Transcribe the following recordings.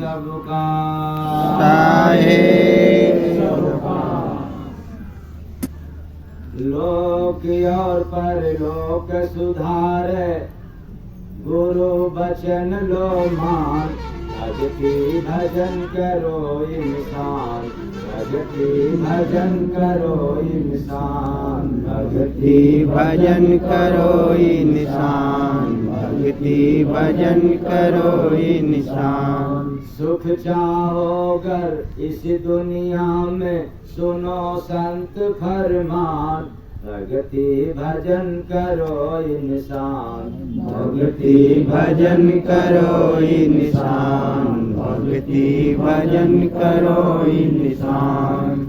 सबका साहे लोक और परलोक सुधारे गुरु बचन लो मान भक्ति भजन करो इंसान भक्ति भजन करो इंसान भक्ति भजन करो इंसान भक्ति भजन करो इंसान सुख चाहोगर इस दुनिया में सुनो संत फरमान भक्ति भजन करो इंसान भक्ति भजन करो इंसान भक्ति भजन करो इंसान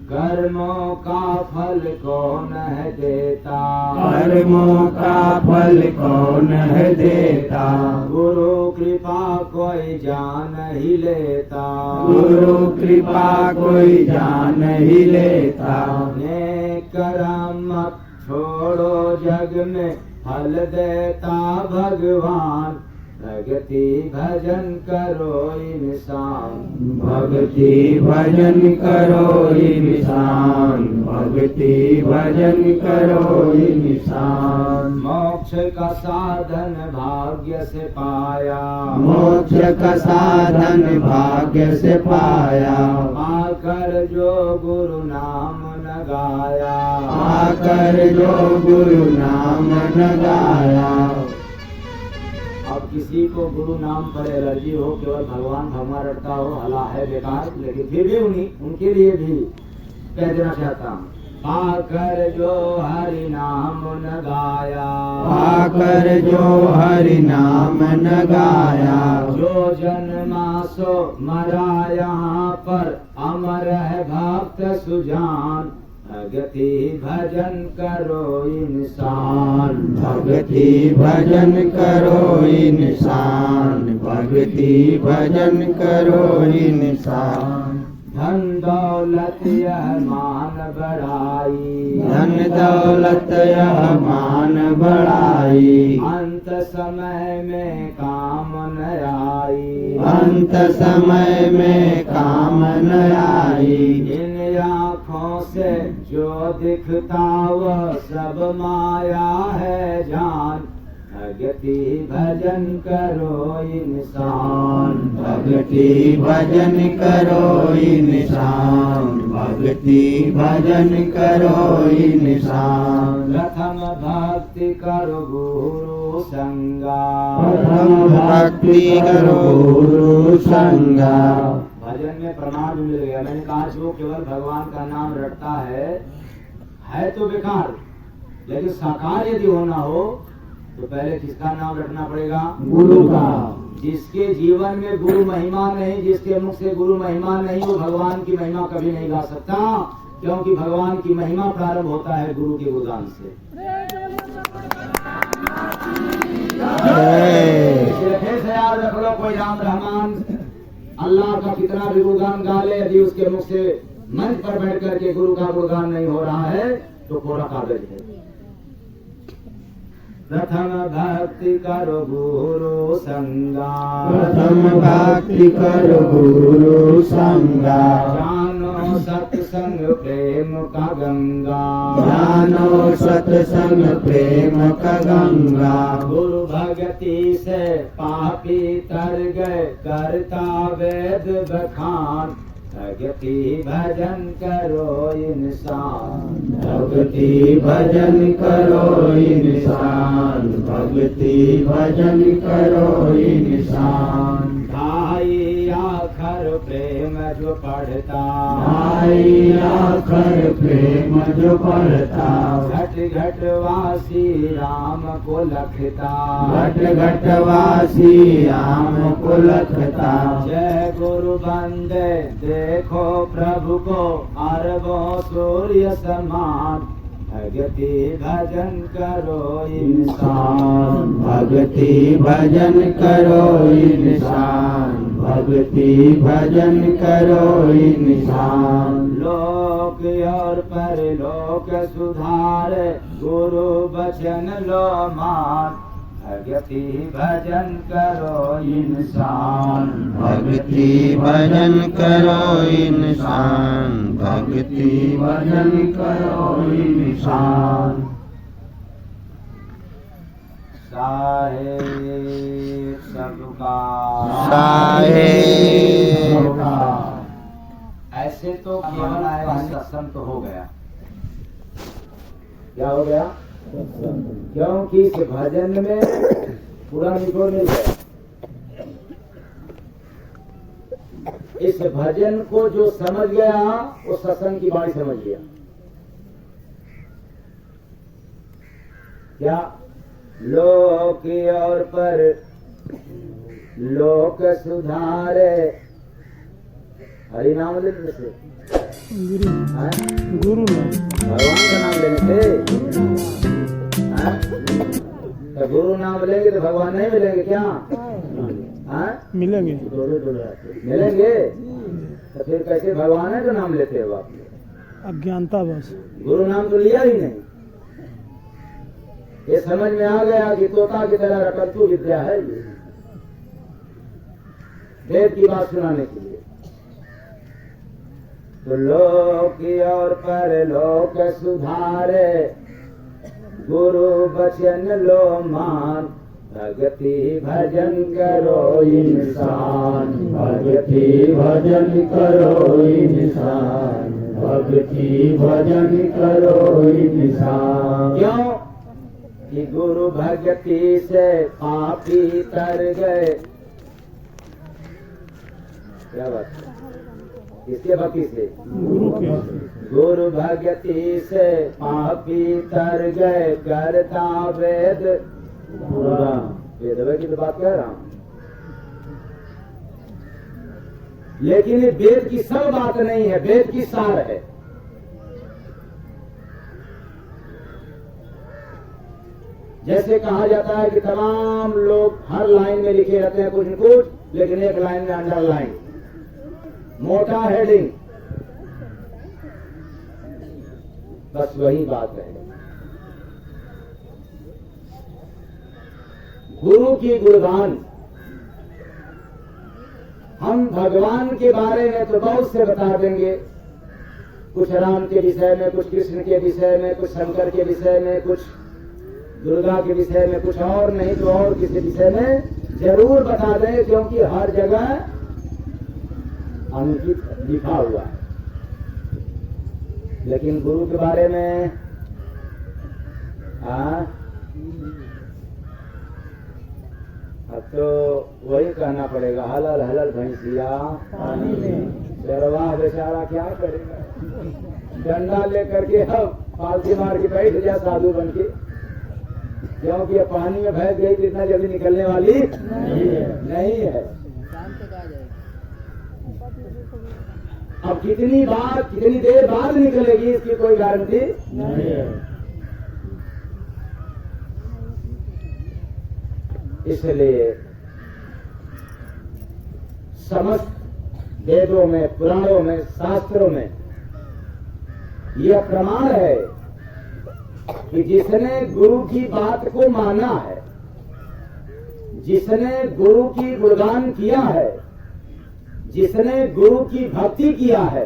कर्मों का फल कौन है देता कर्मों का फल कौन है देता गुरु कृपा कोई जान ही लेता गुरु कृपा कोई जान ही लेता नेक कर्म मत छोड़ो जग में फल देता भगवान भक्ति भजन करो इंसान भक्ति भजन करो इंसान भक्ति भजन करो इंसान मोक्ष का साधन भाग्य से पाया मोक्ष का साधन भाग्य से पाया आकर जो गुरु नाम न गाया आकर जो गुरु नाम न गाया अब किसी को गुरु नाम पर एलर्जी हो केवल भगवान भगवान रटता हो हला है बेकार लेकिन फिर भी उनके लिए भी कह देना चाहता हूँ आकर जो हरि नाम न गाया आकर जो हरि नाम न गाया जो जन्मा सो मरा यहाँ पर अमर है भक्त सुजान भक्ति भजन करो इंसान भक्ति भजन करो इंसान भक्ति भजन करो इंसान धन दौलत यह मान बढ़ाई धन दौलत यह मान बढ़ाई अंत समय में काम न आई अंत समय में काम न आई इन आँखों से जो दिखता वह सब माया है जान भक्ति भजन करो इंसान भक्ति भजन करो इंसान भक्ति भजन करो इंसान प्रथम भक्ति करो गुरु संगा प्रथम भक्ति करो गुरु संगा भजन में प्रमाण मिल गया मैंने कहा जो केवल भगवान का नाम रटता है तो बेकार लेकिन साकार यदि होना हो तो पहले किसका नाम रटना पड़ेगा गुरु का जिसके जीवन में गुरु महिमा नहीं जिसके मुख से गुरु महिमा नहीं वो भगवान की महिमा कभी नहीं गा सकता क्योंकि भगवान की महिमा प्रारंभ होता है गुरु के गुणगान से फिर से याद रख लो कोई राम रहमान अल्लाह का कितना भी गुणगान गा ले यदि उसके मुख से मंच पर बैठ करके गुरु का गुणगान नहीं हो रहा है तो कोरा कागज है प्रथम भक्ति करो गुरु संगा प्रथम भक्ति करो गुरु संगा जानो सत्संग प्रेम का गंगा जानो सत्संग प्रेम का गंगा गुरु भक्ति से पापी तर गए करता वेद बखान भक्ति भजन करो इंसान भक्ति भजन करो इंसान भक्ति भजन करो इंसान भाई आखर प्रेम जो पढ़ता भाई आखर प्रेम जो पढ़ता घट घट वासी राम को लखता घट घट वासी राम को लखता जय गुरु बंदे देखो प्रभु को अरबों सूर्य समान भक्ति भजन करो इंसान भक्ति भजन करो इंसान भक्ति भजन करो इंसान लोक और परलोक सुधार गुरु बचन लो मान भक्ति भजन करो इंसान, भक्ति भजन करो इंसान, भक्ति भजन करो इंसान। साहेब सबका साहेब सबका। ऐसे तो केवल आया सत्संग तो हो गया। क्या हो गया? क्योंकि इस भजन में पूरा निचोड़ मिल गया। इस भजन को जो समझ गया वो सत्संग की बाणी समझ गया। क्या? लोक और पर लोक सुधारे, हरि नाम लेने से, गुरु भगवान का नाम लेने से, तो गुरु नाम लेंगे तो भगवान नहीं मिलेंगे क्या? मिलेंगे। मिलेंगे तो फिर कैसे भगवान है जो नाम लेते हो आप? अज्ञानता बस। गुरु नाम तो लिया ही नहीं। ये समझ में आ गया कि तोता की तरह रटंतु विद्या है ये, वेद की बात सुनाने के लिए। तो लोक और परलोक सुधारे, गुरु वचन लो मान, भक्ति भजन करो इंसान, भक्ति भजन करो इंसान, भक्ति भजन करो इंसान। क्यों? कि गुरु भक्ति से पापी तर गए। क्या बात? किसके भक्ति से? गुरु के। गुरु भक्ति से पापी तर गए, करता वेद पुराण। वेद की तो बात कह रहा हूं, लेकिन ये वेद की सब बात नहीं है, वेद की सार है। जैसे कहा जाता है कि तमाम लोग हर लाइन में लिखे रहते हैं कुछ न कुछ, लेकिन एक लाइन में अंडरलाइन, मोटा हेडिंग, बस वही बात है। गुरु की गुणगान। हम भगवान के बारे में तो बहुत से बता देंगे, कुछ राम के विषय में, कुछ कृष्ण के विषय में, कुछ शंकर के विषय में, कुछ दुर्गा के विषय में, कुछ और नहीं तो और किसी विषय में जरूर बता दें, क्योंकि हर जगह अंकित लिखा हुआ है। लेकिन गुरु के बारे में अब तो वही कहना पड़ेगा, हलल हलल भैंसिया पानी में। चरवाह बेचारा क्या करेगा, डंडा लेकर के अब पालती मार के बैठ जा साधु बन के, क्योंकि अब पानी में भैंस गई तो इतना जल्दी निकलने वाली नहीं है। अब कितनी देर बाद निकलेगी इसकी कोई गारंटी नहीं है। इसलिए समस्त वेदों में, पुराणों में, शास्त्रों में यह प्रमाण है कि जिसने गुरु की बात को माना है, जिसने गुरु की गुणगान किया है, जिसने गुरु की भक्ति किया है,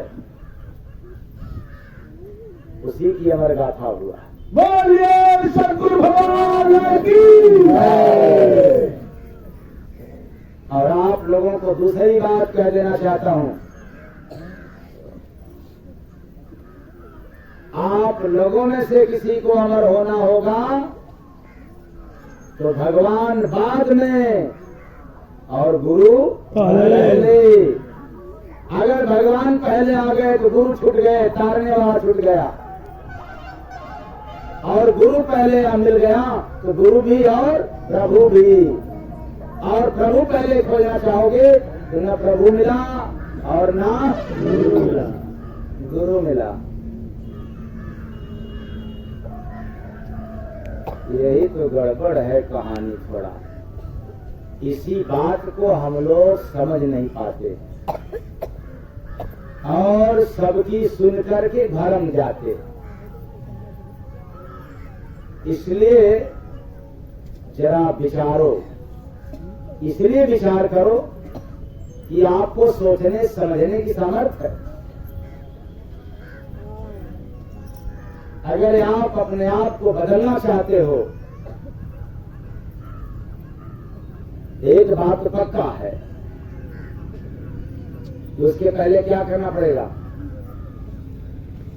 उसी की अमर गाथा हुआ। बोलिए सद्गुरु भगवान की जय। और आप लोगों को दूसरी बात कह देना चाहता हूं, आप लोगों में से किसी को अमर होना होगा तो भगवान बाद में और गुरु पहले। अगर भगवान पहले आ गए तो गुरु छूट गए, तारने वाला छूट गया, और गुरु पहले मिल गया तो गुरु भी और प्रभु भी। और प्रभु पहले खोजना चाहोगे तो न प्रभु मिला और ना गुरु मिला। यही तो गड़बड़ है कहानी थोड़ा। इसी बात को हम लोग समझ नहीं पाते और सबकी सुन करके भरम जाते। इसलिए जरा विचारो, इसलिए विचार करो कि आपको सोचने समझने की सामर्थ्य है। अगर आप अपने आप को बदलना चाहते हो, एक बात तो पक्का है कि उसके पहले क्या करना पड़ेगा।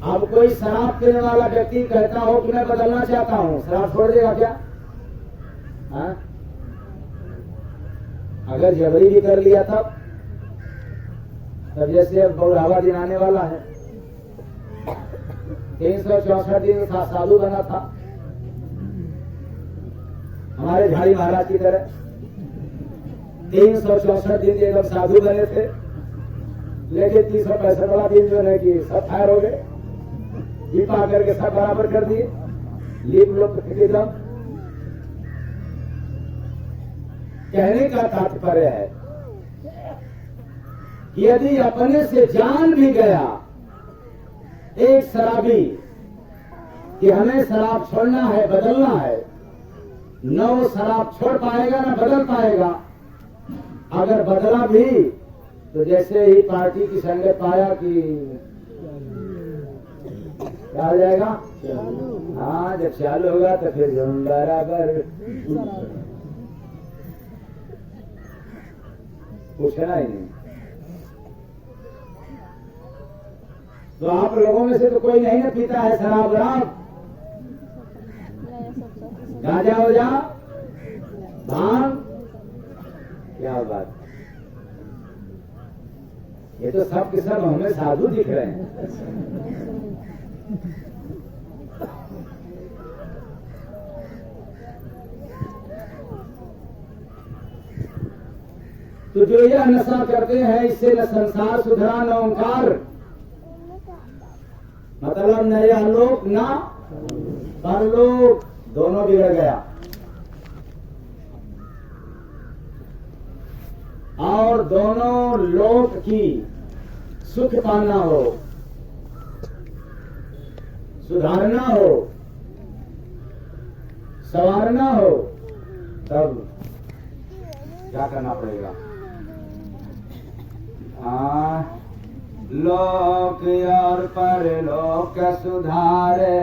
अब कोई शराब पीने वाला व्यक्ति कहता हो कि मैं बदलना चाहता हूं, शराब छोड़ देगा क्या? हाँ? अगर जबरी भी कर लिया तब जैसे अब बुढ़ावा दिन आने वाला है, 364 दिन साधु बना था हमारे झाड़ी महाराज की तरह। 364 दिन एकदम साधु बने थे, लेकिन 365 वाला दिन जो है कि सब फायर हो गए, दीपा करके सब बराबर कर दिए, लीप लोग एकदम। कहने का तात्पर्य है कि यदि अपने से जान भी गया एक शराबी कि हमें शराब छोड़ना है, बदलना है, न वो शराब छोड़ पाएगा न बदल पाएगा। अगर बदला भी तो जैसे ही पार्टी की संगत पाया कि क्या हो जाएगा, हाँ जब चालू होगा तो फिर हम बराबर पूछना ही नहीं। तो आप लोगों में से तो कोई नहीं ना पीता है शराब वराब, गांजा हो जा, भांग, क्या बात। ये तो सब के सब हमें साधु दिख रहे हैं। तो जो यह नशा करते हैं, इससे न संसार सुधरा न ओंकार, मतलब न यह लोक न परलोक, दोनों बिगड़ गया। और दोनों लोक की सुख पाना हो, सुधारना हो, संवारना हो, तब क्या करना पड़ेगा। लोक और परलोक सुधारे,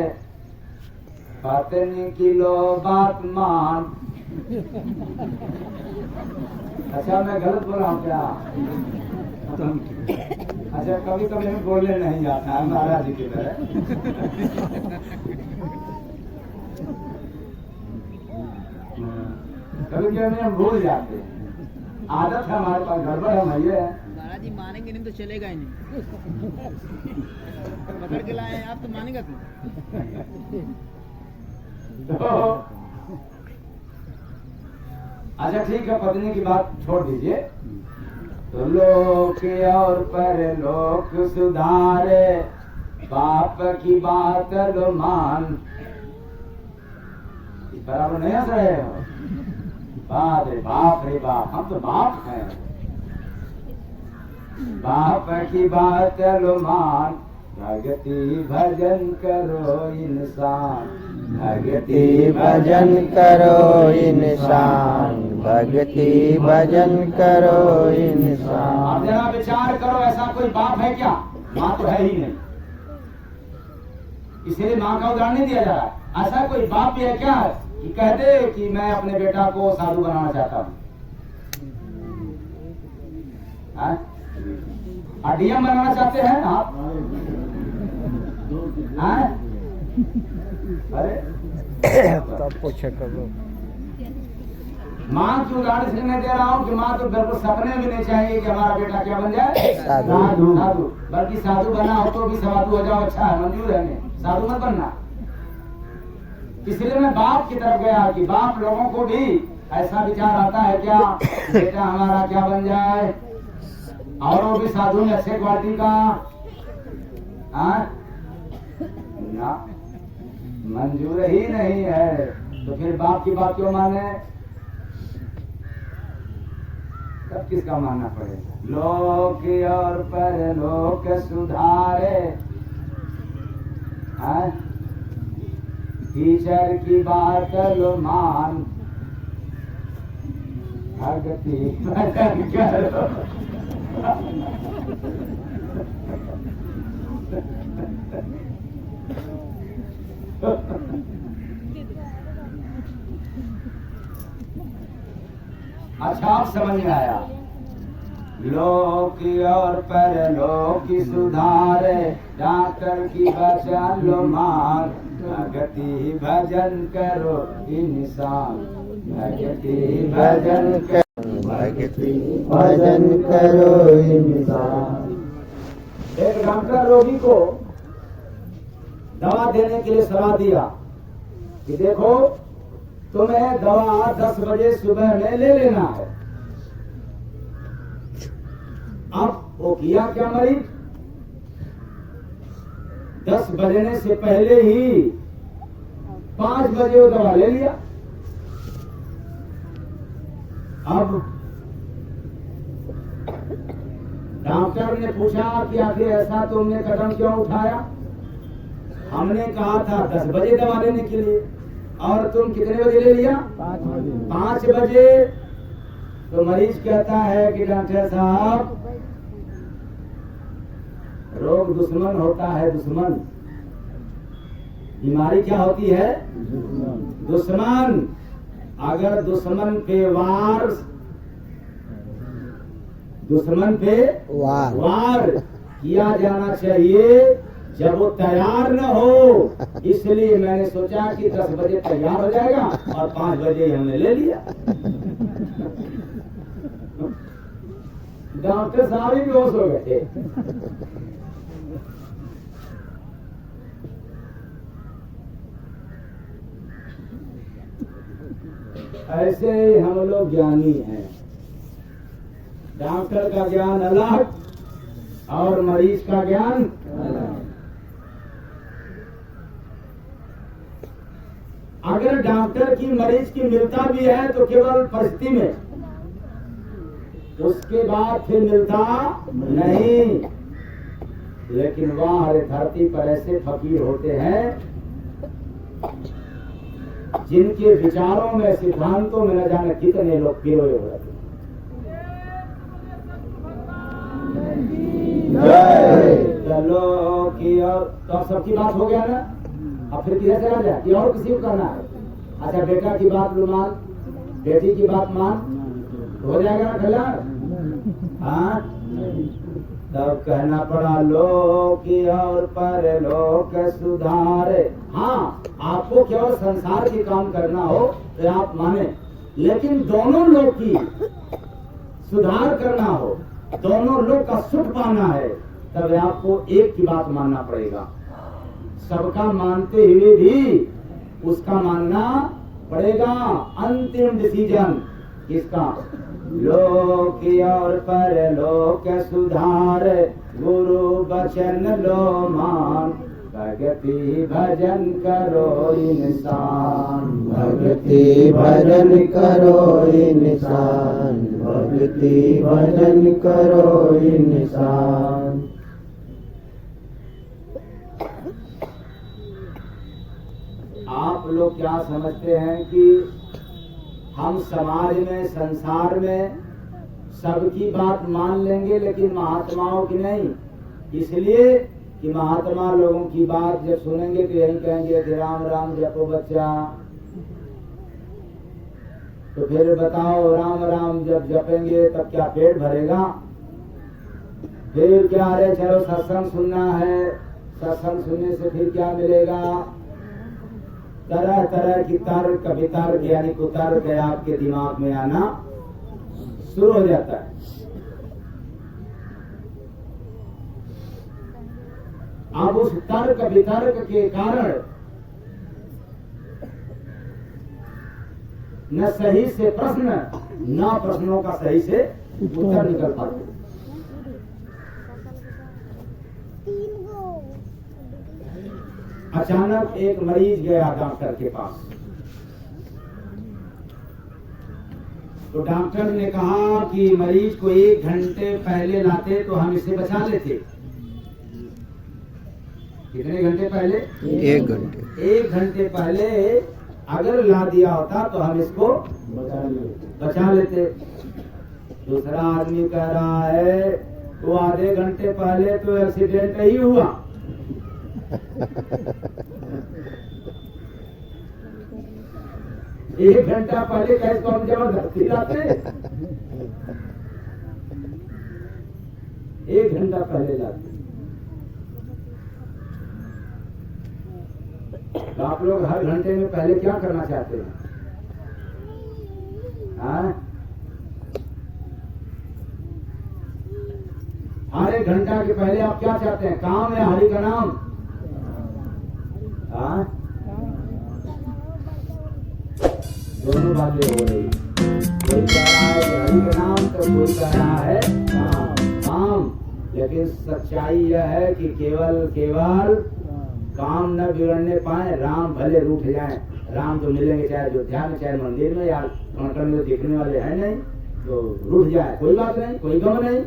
पत्नी की लो बात मान। अच्छा मैं गलत बोल रहा हूँ क्या? अच्छा कभी कभी हमें बोलने नहीं जाता है महाराज जी की तरह। कभी कभी हम भूल जाते हैं, आदत है हमारे पास, गड़बड़ है भैया। महाराज जी मानेंगे नहीं तो चलेगा ही नहीं। पकड़ के लाए आप तो मानेगा तू। अच्छा ठीक है, पत्नी की बात छोड़ दीजिए। तो लोक और परलोक सुधारे, बाप की बात लो मान। इस बराबर नहीं हंस रहे हो? बाप रे बाप, हम तो बाप हैं। बाप की बात लो मान, भगति भजन करो इंसान, भक्ति भजन करो इंसान, भक्ति भजन करो इंसान। आप जरा विचार करो, ऐसा कोई बाप है क्या? माँ तो है ही नहीं, इसीलिए माँ का उदाहरण नहीं दिया जा रहा। ऐसा कोई बाप भी है क्या कि कह दे कि मैं अपने बेटा को साधु बनाना चाहता हूँ? डीएम बनाना चाहते हैं आप? अरे तब पूछे करो। माँ की उदाहरण इसलिए मैं दे रहा हूँ कि माँ तो बिल्कुल सपने भी नहीं चाहेंगे कि हमारा बेटा क्या बन जाए, साधु। साधु। बल्कि साधु बना हो तो भी साधु हो जाओ, अच्छा है, मंजूर है, साधु मत बनना। इसलिए मैं बाप की तरफ गया कि बाप लोगों को भी ऐसा विचार आता है क्या, बेटा हमारा क्या बन जाए, और वो भी साधु में अच्छे क्वालिटी का। ना, मंजूर ही नहीं है, तो फिर बाप की बात क्यों माने? तब किसका मानना पड़ेगा? लोक और परलोक सुधारे, टीचर की बात लो मान, भक्ति भजन करो। अच्छा आप समझ में आया। लोक और परलोक की सुधारे, डॉक्टर की बचन लो मार, भक्ति भजन करो इंसान, भक्ति भजन करो, भक्ति भजन करो इंसान। एक डॉक्टर रोगी को दवा देने के लिए सलाह दिया कि देखो तुम्हें दवा 10 बजे सुबह में ले लेना है। अब वो किया क्या मरीज, 10 बजने से पहले ही 5 बजे वो दवा ले लिया। अब डॉक्टर ने पूछा कि आखिर ऐसा तुमने कदम क्यों उठाया। हमने कहा था 10 बजे दवा लेने के लिए, और तुम कितने बजे ले लिया? 5 बजे। तो मरीज कहता है कि डॉक्टर साहब, रोग दुश्मन होता है, दुश्मन। बीमारी क्या होती है? दुश्मन। अगर दुश्मन पे वार किया जाना चाहिए जब वो तैयार न हो। इसलिए मैंने सोचा कि 10 बजे तैयार हो जाएगा और 5 बजे हमने ले लिया। डॉक्टर साहब ही बेहोश हो गए थे। ऐसे ही हम लोग ज्ञानी हैं। डॉक्टर का ज्ञान अलग और मरीज का ज्ञान अलग। अगर डॉक्टर की मरीज की मिलता भी है तो केवल परिस्थिति में, उसके बाद फिर मिलता नहीं। लेकिन वहां धरती पर ऐसे फकीर होते हैं जिनके विचारों में, सिद्धांतों में न जाने कितने लोग पिरोए हो रहे। चलो कि और तो सबकी बात हो गया ना। अब फिर किधर चला जाए कि और किसी को करना है? अच्छा बेटा की बात मान, बेटी की बात मान, हो जाएगा ना कल्याण। हाँ, तब कहना पड़ा लोक और परलोक सुधारे। हाँ, आपको केवल संसार की काम करना हो तो आप माने, लेकिन दोनों लोग की सुधार करना हो, दोनों लोग का सुख पाना है, तब आपको एक की बात मानना पड़ेगा। सबका मानते हुए भी उसका मानना पड़ेगा। अंतिम डिसीजन किसका? लोक और परलोक सुधार, गुरु वचन लो मान, भक्ति भजन करो इंसान, भक्ति भजन करो इंसान, भक्ति भजन करो इंसान। आप लोग क्या समझते हैं कि हम समाज में, संसार में सबकी बात मान लेंगे लेकिन महात्माओं की नहीं? इसलिए कि महात्मा लोगों की बात जब सुनेंगे तो यही कहेंगे कि राम राम जपो बच्चा। तो फिर बताओ, राम राम जब जपेंगे तब क्या पेट भरेगा? फिर क्या, अरे चलो सत्संग सुनना है, सत्संग सुनने से फिर क्या मिलेगा? तरह तरह की तर्क, वितर्क यानी कुतर्क आपके दिमाग में आना शुरू हो जाता है। अब उस तर्क वितर्क के कारण न सही से प्रश्न, न प्रश्नों का सही से उत्तर निकल पाते। अचानक एक मरीज गया डॉक्टर के पास। तो डॉक्टर ने कहा कि मरीज को 1 घंटे पहले लाते तो हम इसे बचा लेते। कितने घंटे पहले? 1 घंटे। 1 घंटे पहले अगर ला दिया होता तो हम इसको बचा लेते। दूसरा आदमी कह रहा है वो आधे घंटे पहले तो एक्सीडेंट ही हुआ, एक घंटा पहले कैसे तो हम जबरदस्ती लाते, एक घंटा पहले लाते। तो आप लोग हर घंटे में पहले क्या करना चाहते हैं? हाँ? हर एक घंटा के पहले आप क्या चाहते हैं, काम या हरि का नाम? हाँ? दोनों बातें हो रही, कोई कह रहा है कि हरि का नाम तो कोई कह रहा है काम। लेकिन सच्चाई यह है कि केवल काम न बिगड़ने पाए, राम भले रूठ जाए, राम तो मिलेंगे चाहे अयोध्या में चाहे मंदिर में या कण में, देखने वाले हैं नहीं, तो रूठ जाए कोई बात नहीं, कोई गम नहीं।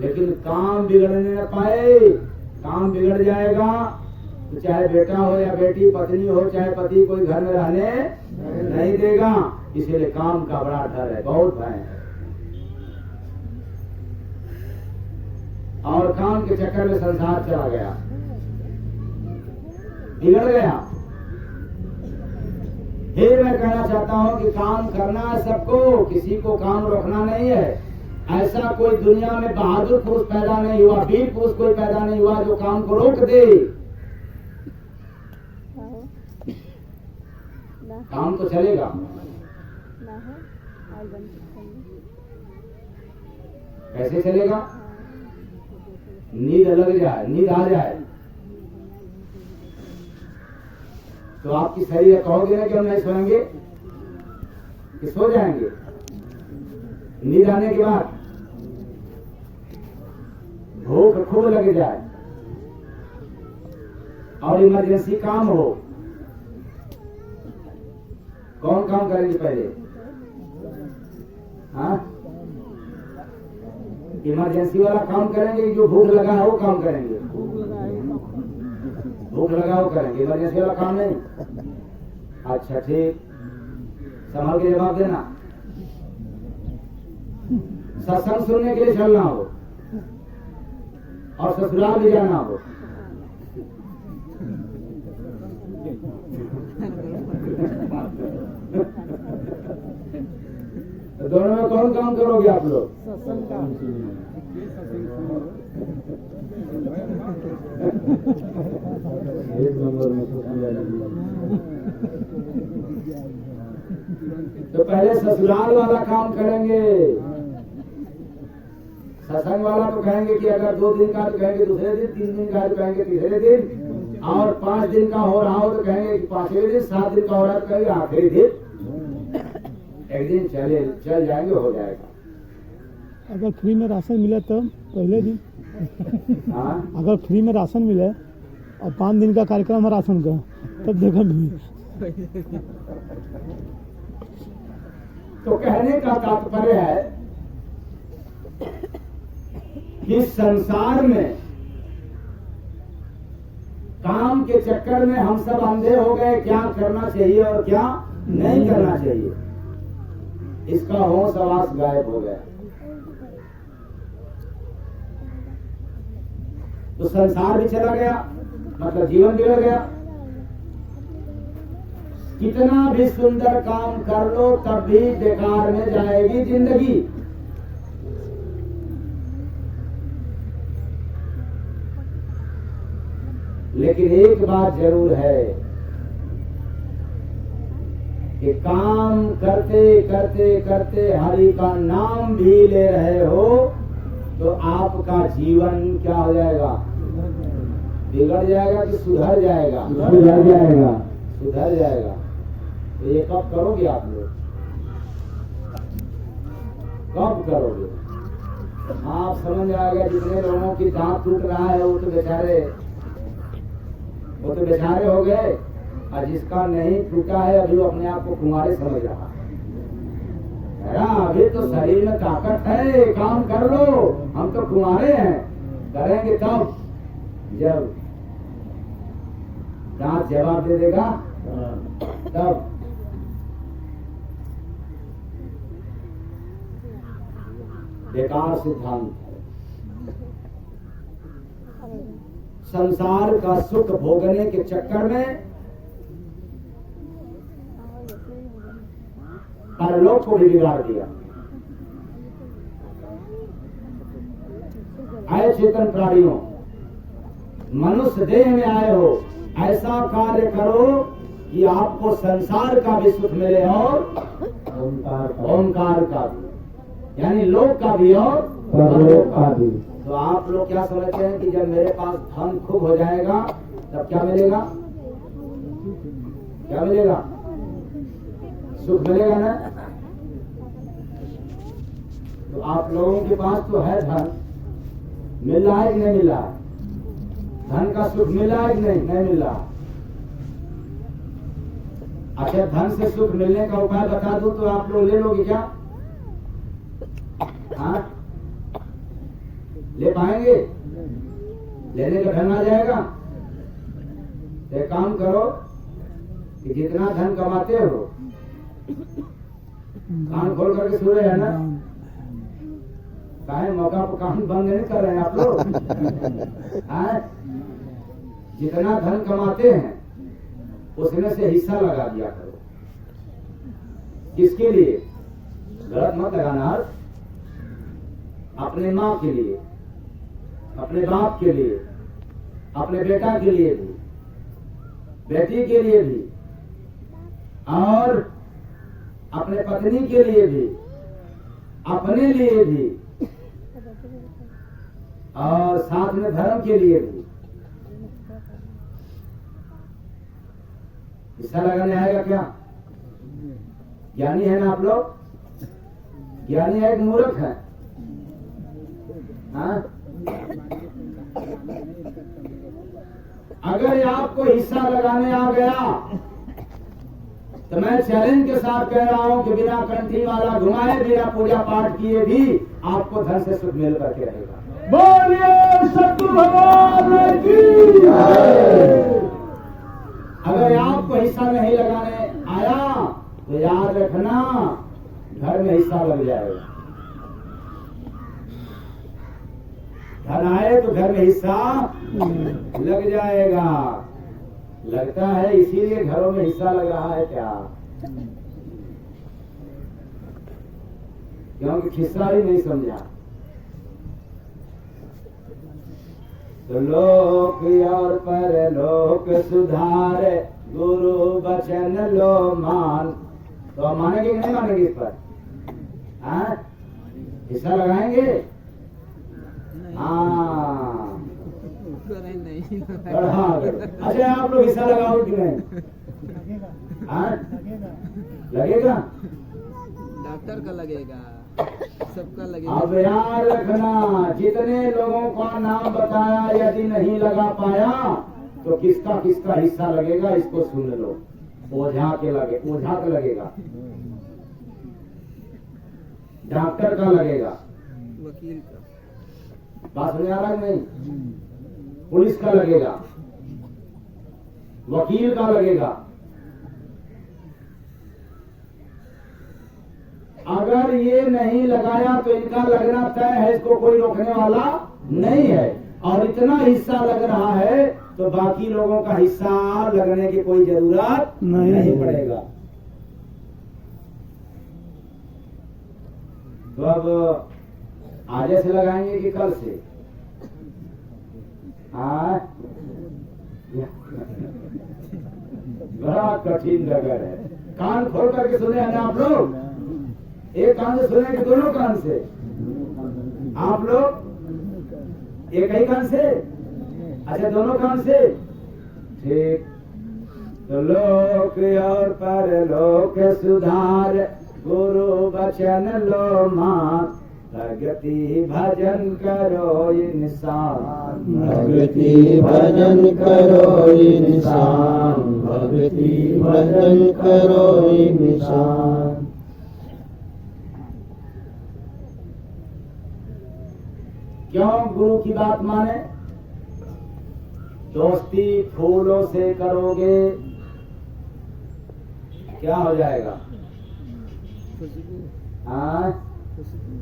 लेकिन काम बिगड़ने न पाए, काम बिगड़ जाएगा तो चाहे बेटा हो या बेटी, पत्नी हो चाहे पति, कोई घर में रहने नहीं देगा। इसीलिए काम का बड़ा डर है, बहुत भय है। और काम के चक्कर में संसार चला गया, बिगड़ गया। फिर मैं कहना चाहता हूं कि काम करना है सबको, किसी को काम रोकना नहीं है। ऐसा कोई दुनिया में बहादुर पुरुष पैदा नहीं हुआ, वीर पुरुष कोई पैदा नहीं हुआ जो काम को रोक दे। काम तो चलेगा, कैसे चलेगा? नींद लग जाए, नींद आ जाए तो आपकी शरीर कहोगे ना कि हम नहीं सोएंगे, कि सो जाएंगे। नींद आने के बाद भूख खूब लग जाए और इमरजेंसी काम हो, कौन काम करेंगे पहले? हाँ? इमरजेंसी वाला काम करेंगे, जो भूख लगा है वो काम करेंगे? भूख लगा वो करेंगे, इमरजेंसी वाला काम नहीं। अच्छा ठीक, संभाल के जवाब देना। सत्संग सुनने के लिए चलना हो और ससुराल भी जाना हो, तो दोनों में कौन काम करोगे आप लोग? एक नंबर में तो पहले ससुराल वाला काम करेंगे, सत्संग वाला तो कहेंगे कि अगर 2 दिन का तो कहेंगे दूसरे दिन, 3 दिन का तो कहेंगे तीसरे दिन, और 5 दिन का हो रहा हो तो कहेंगे कि 5वें दिन, 7 दिन का हो रहा तो कहेंगे आखिरी दिन। एक दिन चल जाएंगे, हो जाएगा। अगर फ्री में राशन मिले तो पहले दिन, अगर फ्री में राशन मिले और 5 दिन का कार्यक्रम है राशन का, तब देखा भी। तो कहने का तात्पर्य है कि संसार में काम के चक्कर में हम सब अंधे हो गए, क्या करना चाहिए और क्या नहीं करना चाहिए, इसका होश आवास गायब हो गया। तो संसार भी चला गया, मतलब जीवन बिगड़ गया। कितना भी सुंदर काम कर लो तब भी बेकार में जाएगी जिंदगी। लेकिन एक बात जरूर है कि काम करते करते करते हरि का नाम भी ले रहे हो तो आपका जीवन क्या हो जाएगा? बिगड़ जाएगा कि सुधर जाएगा? सुधर जाएगा। सुधर जाएगा। तो ये कब करोगे आप लोग? कब करोगे? आप समझ आ गया, जितने लोगों की दांत टूट रहा है वो तो बेचारे हो गए, और जिसका नहीं टूटा है अभी वो अपने आप को कुंवारे समझ रहा है। अभी तो शरीर में ताकत है, काम कर लो, हम तो कुंवारे हैं। करेंगे तब जब दांत जवाब दे देगा तब बेकार सिद्धांत है। संसार का सुख भोगने के चक्कर में परलोक को भी बिगाड़ दिया। आए चेतन प्राणियों, मनुष्य देह में आए हो, ऐसा कार्य करो कि आपको संसार का भी सुख मिले और ओंकार का भी, यानी लोक का भी और परलोक का भी। तो आप लोग क्या समझते हैं कि जब मेरे पास धन खूब हो जाएगा तब क्या मिलेगा? क्या मिलेगा? सुख मिलेगा ना? तो आप लोगों के पास तो है धन, मिल रहा है कि नहीं मिल रहा? धन का सुख मिल रहा है कि नहीं मिल रहा? अच्छा, धन से सुख मिलने का उपाय बता दूं तो आप लोग ले लोगे क्या? हाँ, ले पाएंगे? लेने का धन आ जाएगा? तो एक काम करो कि जितना धन कमाते हो कान खोल करके सुन रहे हैं ना? काहे मौका पर कान बंद नहीं कर रहे हैं आप लोग? हाँ? जितना धन कमाते हैं उसमें से हिस्सा लगा दिया करो। किसके लिए? गलत मत लगाना। अपने माँ के लिए, अपने बाप के लिए, अपने बेटा के लिए भी, बेटी के लिए भी, और अपने पत्नी के लिए भी, अपने लिए भी, और साथ में धर्म के लिए भी हिस्सा लगाने आएगा क्या? ज्ञानी है ना आप लोग? ज्ञानी है कि मूर्ख है? हाँ? अगर आपको हिस्सा लगाने आ गया तो मैं चैलेंज के साथ कह रहा हूं कि बिना कंठी वाला घुमाए, बिना पूजा पाठ किए भी आपको धन से सुख मिल करके रहेगा। बोलिए सतगुरु भगवान की जय। अगर आपको हिस्सा नहीं लगाने आया तो याद रखना, घर में हिस्सा लग जाएगा। धन आए तो घर में हिस्सा लग जाएगा। लगता है इसीलिए घरों में हिस्सा लग रहा है क्या? क्योंकि खिस्सा ही नहीं समझा। तो लोक और परलोक सुधारे, गुरु वचन लो मान। तो आप मानेंगे कि नहीं मानेंगे इस पर? हाँ? हिस्सा लगाएंगे? हाँ, नहीं अच्छा, आप लोग हिस्सा लगाओ कि नहीं? हाँ? लगेगा? डॉक्टर का लगेगा, सबका लगेगा। अब याद रखना, जितने लोगों का नाम बताया यदि नहीं लगा पाया तो किसका किसका हिस्सा लगेगा इसको सुन लो। ओझा का लगेगा, डॉक्टर का लगेगा, वकील का, बात समझ आ रहा है नहीं? पुलिस का लगेगा, वकील का लगेगा। अगर ये नहीं लगाया तो इनका लगना तय है, इसको कोई रोकने वाला नहीं है। और इतना हिस्सा लग रहा है तो बाकी लोगों का हिस्सा लगने की कोई जरूरत नहीं पड़ेगा। तो अब आज से लगाएंगे कि कल से? बड़ा कठिन डगर है। कान खोल करके सुने हैं ना आप लोग? एक कान से सुने कि दोनों कान से? आप लोग एक ही कान से? अच्छा, दोनों कान से? ठीक। तो लोक और परलोक सुधार, गुरु वचन लो मान। भक्ति भजन करो इंसान, भक्ति भजन करो इंसान, भक्ति भजन करो इंसान। क्यों गुरु की बात माने? दोस्ती फूलों से करोगे क्या हो जाएगा? खुशबू हाँ, खुशबू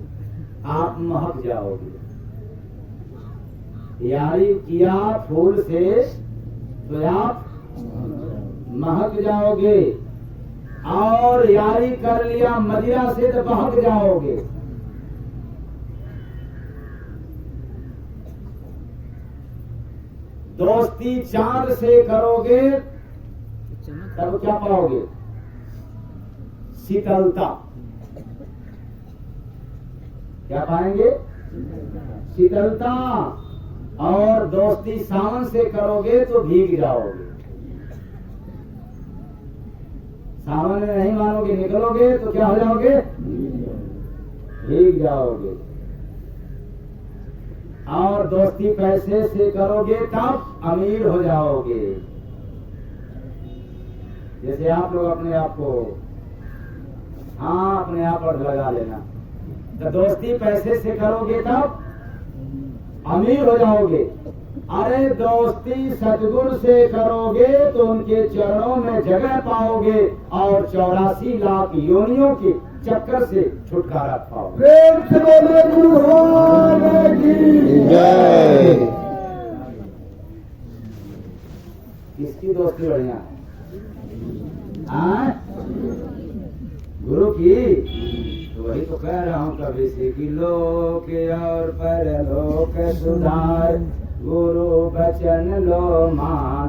आप महक जाओगे। यारी किया फूल से तो आप महक जाओगे, और यारी कर लिया मदिरा से तो बहक जाओगे। दोस्ती चांद से करोगे चमक तब क्या पाओगे? शीतलता। क्या पाएंगे? शीतलता। और दोस्ती सावन से करोगे तो भीग जाओगे। सावन में नहीं मानोगे, निकलोगे तो क्या हो जाओगे? भीग जाओगे। और दोस्ती पैसे से करोगे तब अमीर हो जाओगे। जैसे आप लोग अपने आप को, हाँ, अपने आप पर लगा लेना। तो दोस्ती पैसे से करोगे तब अमीर हो जाओगे। अरे दोस्ती सतगुरु से करोगे तो उनके चरणों में जगह पाओगे और 84 लाख योनियों के चक्कर से छुटकारा पाओगे। प्रेम से बोले गुरु भगवान की जय। किसकी दोस्ती बढ़िया है? हाँ? गुरु की। तो वही तो कह रहा हूँ कभी से कि लोक और परलोक सुधार, गुरु बचन लो मान,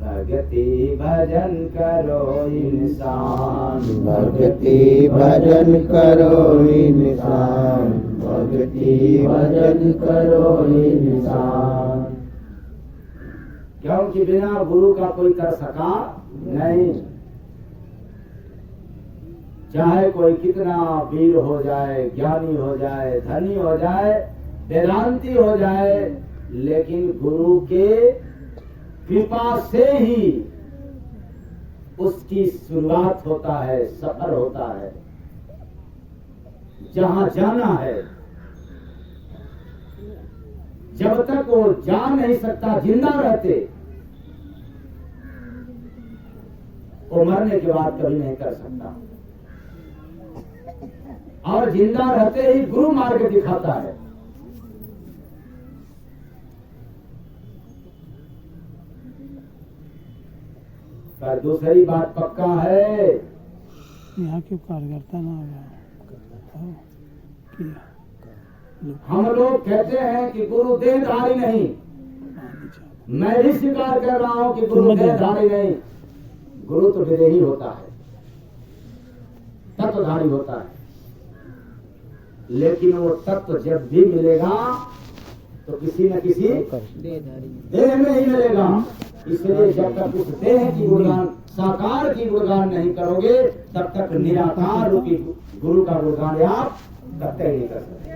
भक्ति भजन करो इंसान। भक्ति भजन करो इंसान, भक्ति भजन करो इंसान। क्योंकि बिना गुरु का कोई कर सका नहीं। चाहे कोई कितना वीर हो जाए, ज्ञानी हो जाए, धनी हो जाए, वेदांती हो जाए, लेकिन गुरु के कृपा से ही उसकी शुरुआत होता है, सफर होता है, जहां जाना है। जब तक वो जा नहीं सकता, जिंदा रहते, वो मरने के बाद कभी नहीं कर सकता। और जिंदा रहते ही गुरु मार्ग दिखाता है। पर दूसरी बात पक्का है, यहाँ के कार्यकर्ता ना हो किया। हम लोग कहते हैं कि गुरु देहधारी नहीं। मैं भी स्वीकार कर रहा हूं कि गुरु देहधारी नहीं। गुरु तो विदेही होता है, तत्वधारी होता है। लेकिन वो तत्व जब भी मिलेगा तो किसी न किसी देह में ही मिलेगा। इसलिए जब तक उस देह की गुणगान, साकार की गुणगान नहीं करोगे, तब तक निराकार रूपी गुरु का गुणगान आप तब तक नहीं कर सकते।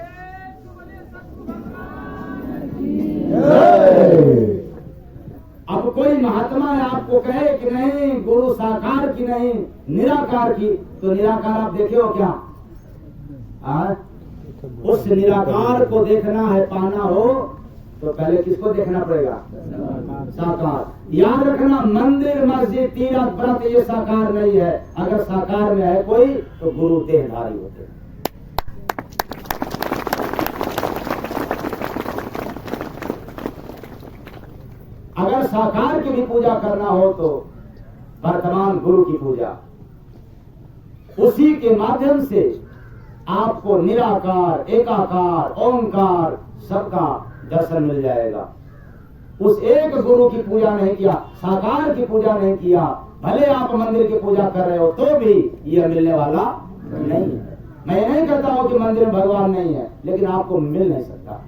अब कोई महात्मा आपको कहे कि नहीं गुरु साकार की नहीं निराकार की, तो निराकार आप देखे हो क्या? उस निराकार को देखना है, पाना हो तो पहले किसको देखना पड़ेगा? साकार। याद रखना, मंदिर मस्जिद तीर्थ व्रत ये साकार नहीं है। अगर साकार में है कोई तो गुरु देहधारी होते हैं। अगर साकार की भी पूजा करना हो तो वर्तमान गुरु की पूजा, उसी के माध्यम से आपको निराकार, एकाकार, ओंकार सबका दर्शन मिल जाएगा। उस एक गुरु की पूजा नहीं किया, साकार की पूजा नहीं किया, भले आप मंदिर की पूजा कर रहे हो तो भी यह मिलने वाला नहीं है। मैं नहीं कहता हूं कि मंदिर में भगवान नहीं है, लेकिन आपको मिल नहीं सकता।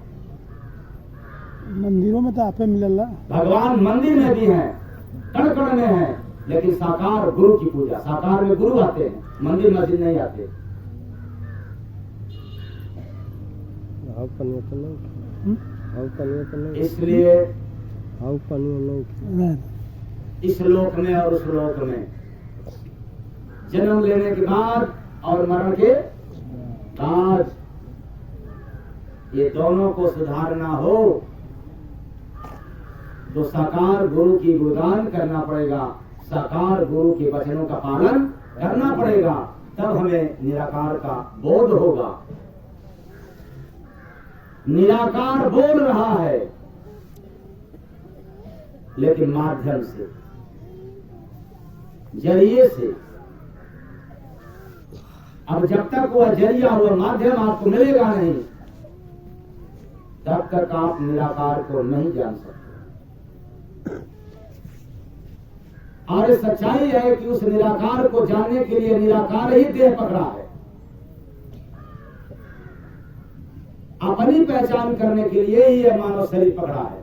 मंदिरों में तो आपे मिलेला। भगवान मंदिर में भी हैं, कण कण में हैं, लेकिन साकार गुरु की पूजा, साकार में गुरु आते हैं, मंदिर मस्जिद नहीं आते। इसलिए इस लोक में और उस लोक में, जन्म लेने के बाद और मरण के बाद, ये दोनों को सुधारना हो तो साकार गुरु की गुणगान करना पड़ेगा, साकार गुरु के वचनों का पालन करना पड़ेगा, तब हमें निराकार का बोध होगा। निराकार बोल रहा है, लेकिन माध्यम से, जरिए से। अब जब तक वह जरिया वह माध्यम आपको मिलेगा नहीं, तब तक आप निराकार को नहीं जान सकते। और सच्चाई है कि उस निराकार को जानने के लिए निराकार ही देह पकड़ा है। अपनी पहचान करने के लिए ही यह मानव शरीर पकड़ा है,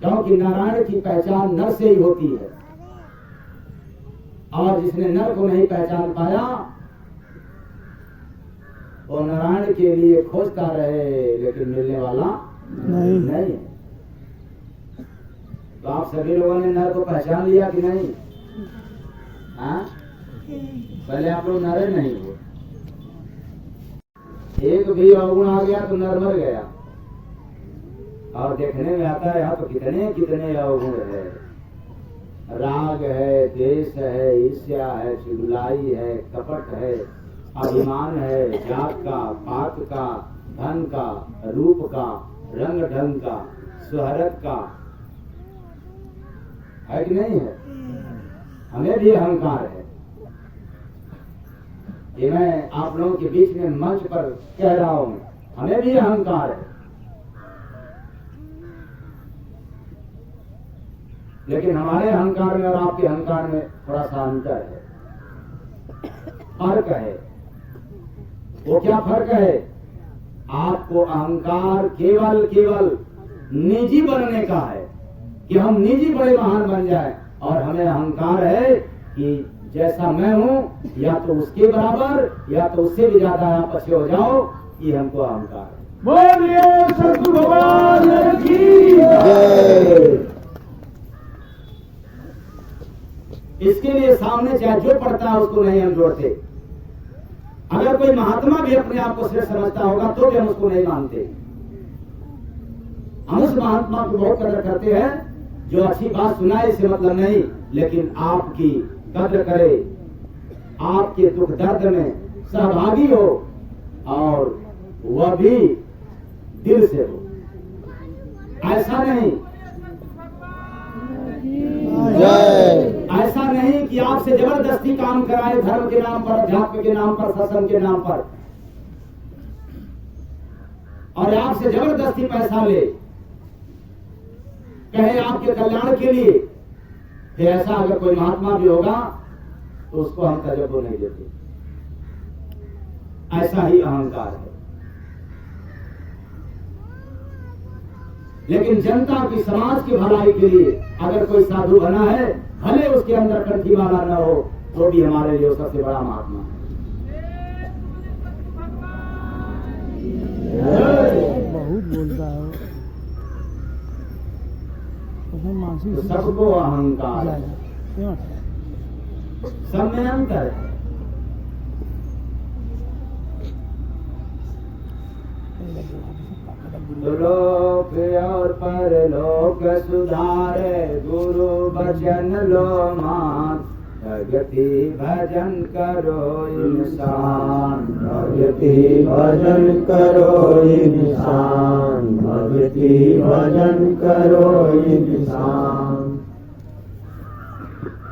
क्योंकि नारायण की पहचान नर से ही होती है। और जिसने नर को नहीं पहचान पाया, वो नारायण के लिए खोजता रहे, लेकिन मिलने वाला नहीं है। तो आप सभी लोगों ने नर को पहचान लिया कि नहीं? हाँ, पहले आप लोग नर नहीं हो। एक भी अवगुण आ गया तो नर मर गया। और देखने में आता है यहाँ तो कितने कितने अवगुण है। राग है, द्वेष है, ईर्ष्या है, चुगलाई है, कपट है, अभिमान है, जात का, पात का, धन का, रूप का, रंग ढंग का, सुहरत का, है कि नहीं है? हमें भी अहंकार है। ये मैं आप लोगों के बीच में मंच पर कह रहा हूं, हमें भी अहंकार है। लेकिन हमारे अहंकार में और आपके अहंकार में थोड़ा सा अंतर है, फर्क है। वो क्या फर्क है? आपको अहंकार केवल केवल निजी बनने का है, कि हम निजी बड़े महान बन जाए। और हमें अहंकार है कि जैसा मैं हूं, या तो उसके बराबर या तो उससे भी ज्यादा आप अच्छे हो जाओ, ये हमको अहंकार है। बोलिए सतगुरु भगवान की जय। इसके लिए सामने चाहे जो पढ़ता है उसको नहीं हम जोड़ते। अगर कोई महात्मा भी अपने आप को श्रेष्ठ समझता होगा तो भी हम उसको नहीं मानते। हम उस महात्मा को बहुत कदर करते हैं जो अच्छी बात सुनाए, इससे मतलब नहीं, लेकिन आपकी कदर करे, आपके दुख दर्द में सहभागी हो, और वह भी दिल से हो। ऐसा नहीं, ऐसा नहीं कि आपसे जबरदस्ती काम कराए धर्म के नाम पर, अध्यात्म के नाम पर, सत्संग के नाम पर, और आपसे जबरदस्ती पैसा ले, कहे आपके कल्याण के लिए। फिर ऐसा अगर कोई महात्मा भी होगा तो उसको हम तजब्बो नहीं देते। ऐसा ही अहंकार है। लेकिन जनता की, समाज की भलाई के लिए अगर कोई साधु बना है, भले उसके अंदर कंठी वाला न हो, तो भी हमारे लिए सबसे बड़ा महात्मा बहुत बोलता है तो सबको अहंकार है। सब में अंतर है। लोक और परलोक सुधारे, गुरु भजन लो मान, भगति भजन करो इंसान, भगति भजन करो इंसान, भगति भजन करो इंसान।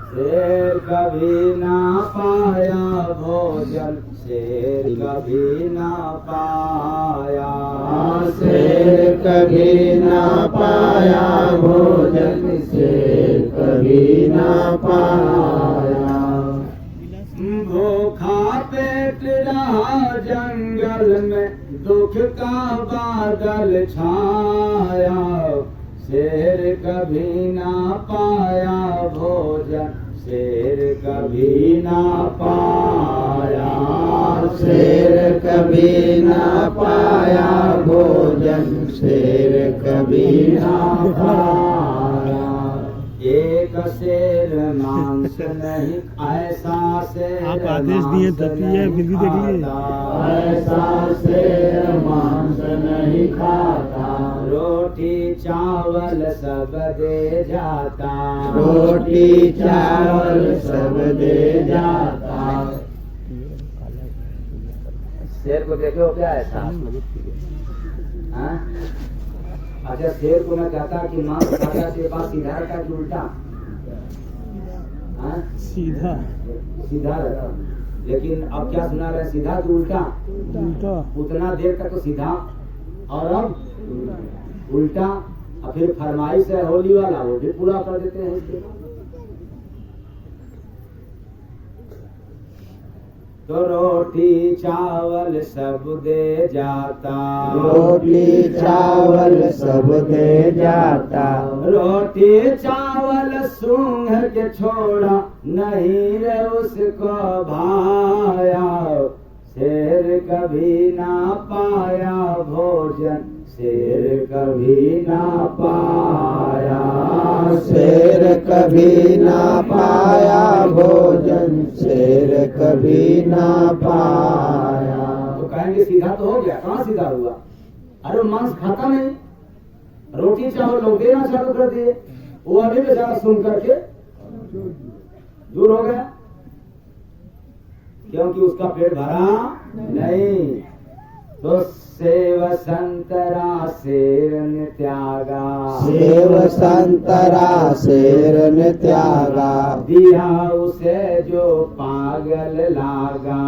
शेर कभी ना पाया भोजन, शेर कभी ना पाया, शेर कभी ना पाया भोजन, शेर कभी ना पाया। भूखा पेट रहा जंगल में, दुख का बादल छाया, शेर कभी ना पाया भोजन, शेर कभी ना पाया, शेर कभी ना पाया भोजन, शेर कभी ना पाया। एक शेर मांस नहीं, ऐसा शेर आप आदेश दिए तब भी है, फिर भी देखिए ऐसा शेर मांस नहीं खाता, रोटी चावल सब दे जाता, रोटी चावल सब दे जाता। शेर को देखे हो क्या ऐसा? हाँ? अच्छा, शेर को मैं कहता कि मांस खाता के पास सीधा रहता कि उल्टा? हाँ? सीधा सीधा रहता, लेकिन अब क्या सुना रहे, सीधा कि उल्टा? उल्टा। उतना देर तक तो सीधा और अब उल्टा। और फिर फरमाइश है होली वाला, वो भी पूरा कर देते हैं इसके। तो रोटी चावल सब दे जाता, रोटी चावल सब दे जाता। रोटी चावल सूंघ के छोड़ा, नहीं रे उसको भाया। शेर कभी ना पाया भोजन, शेर कभी ना पाया। शेर कभी ना पाया भोजन, शेर कभी ना पाया। तो कहेंगे सीधा तो हो गया, कहाँ सीधा हुआ? अरे मांस खाता नहीं, रोटी चावल लोग देना चालू कर दिए, वो अभी बेचारा सुन करके दूर हो गया, क्योंकि उसका पेट भरा नहीं। तो सेव संतरा शेर ने त्यागा, सेव संतरा शेर ने त्यागा। दिया उसे जो पागल लागा,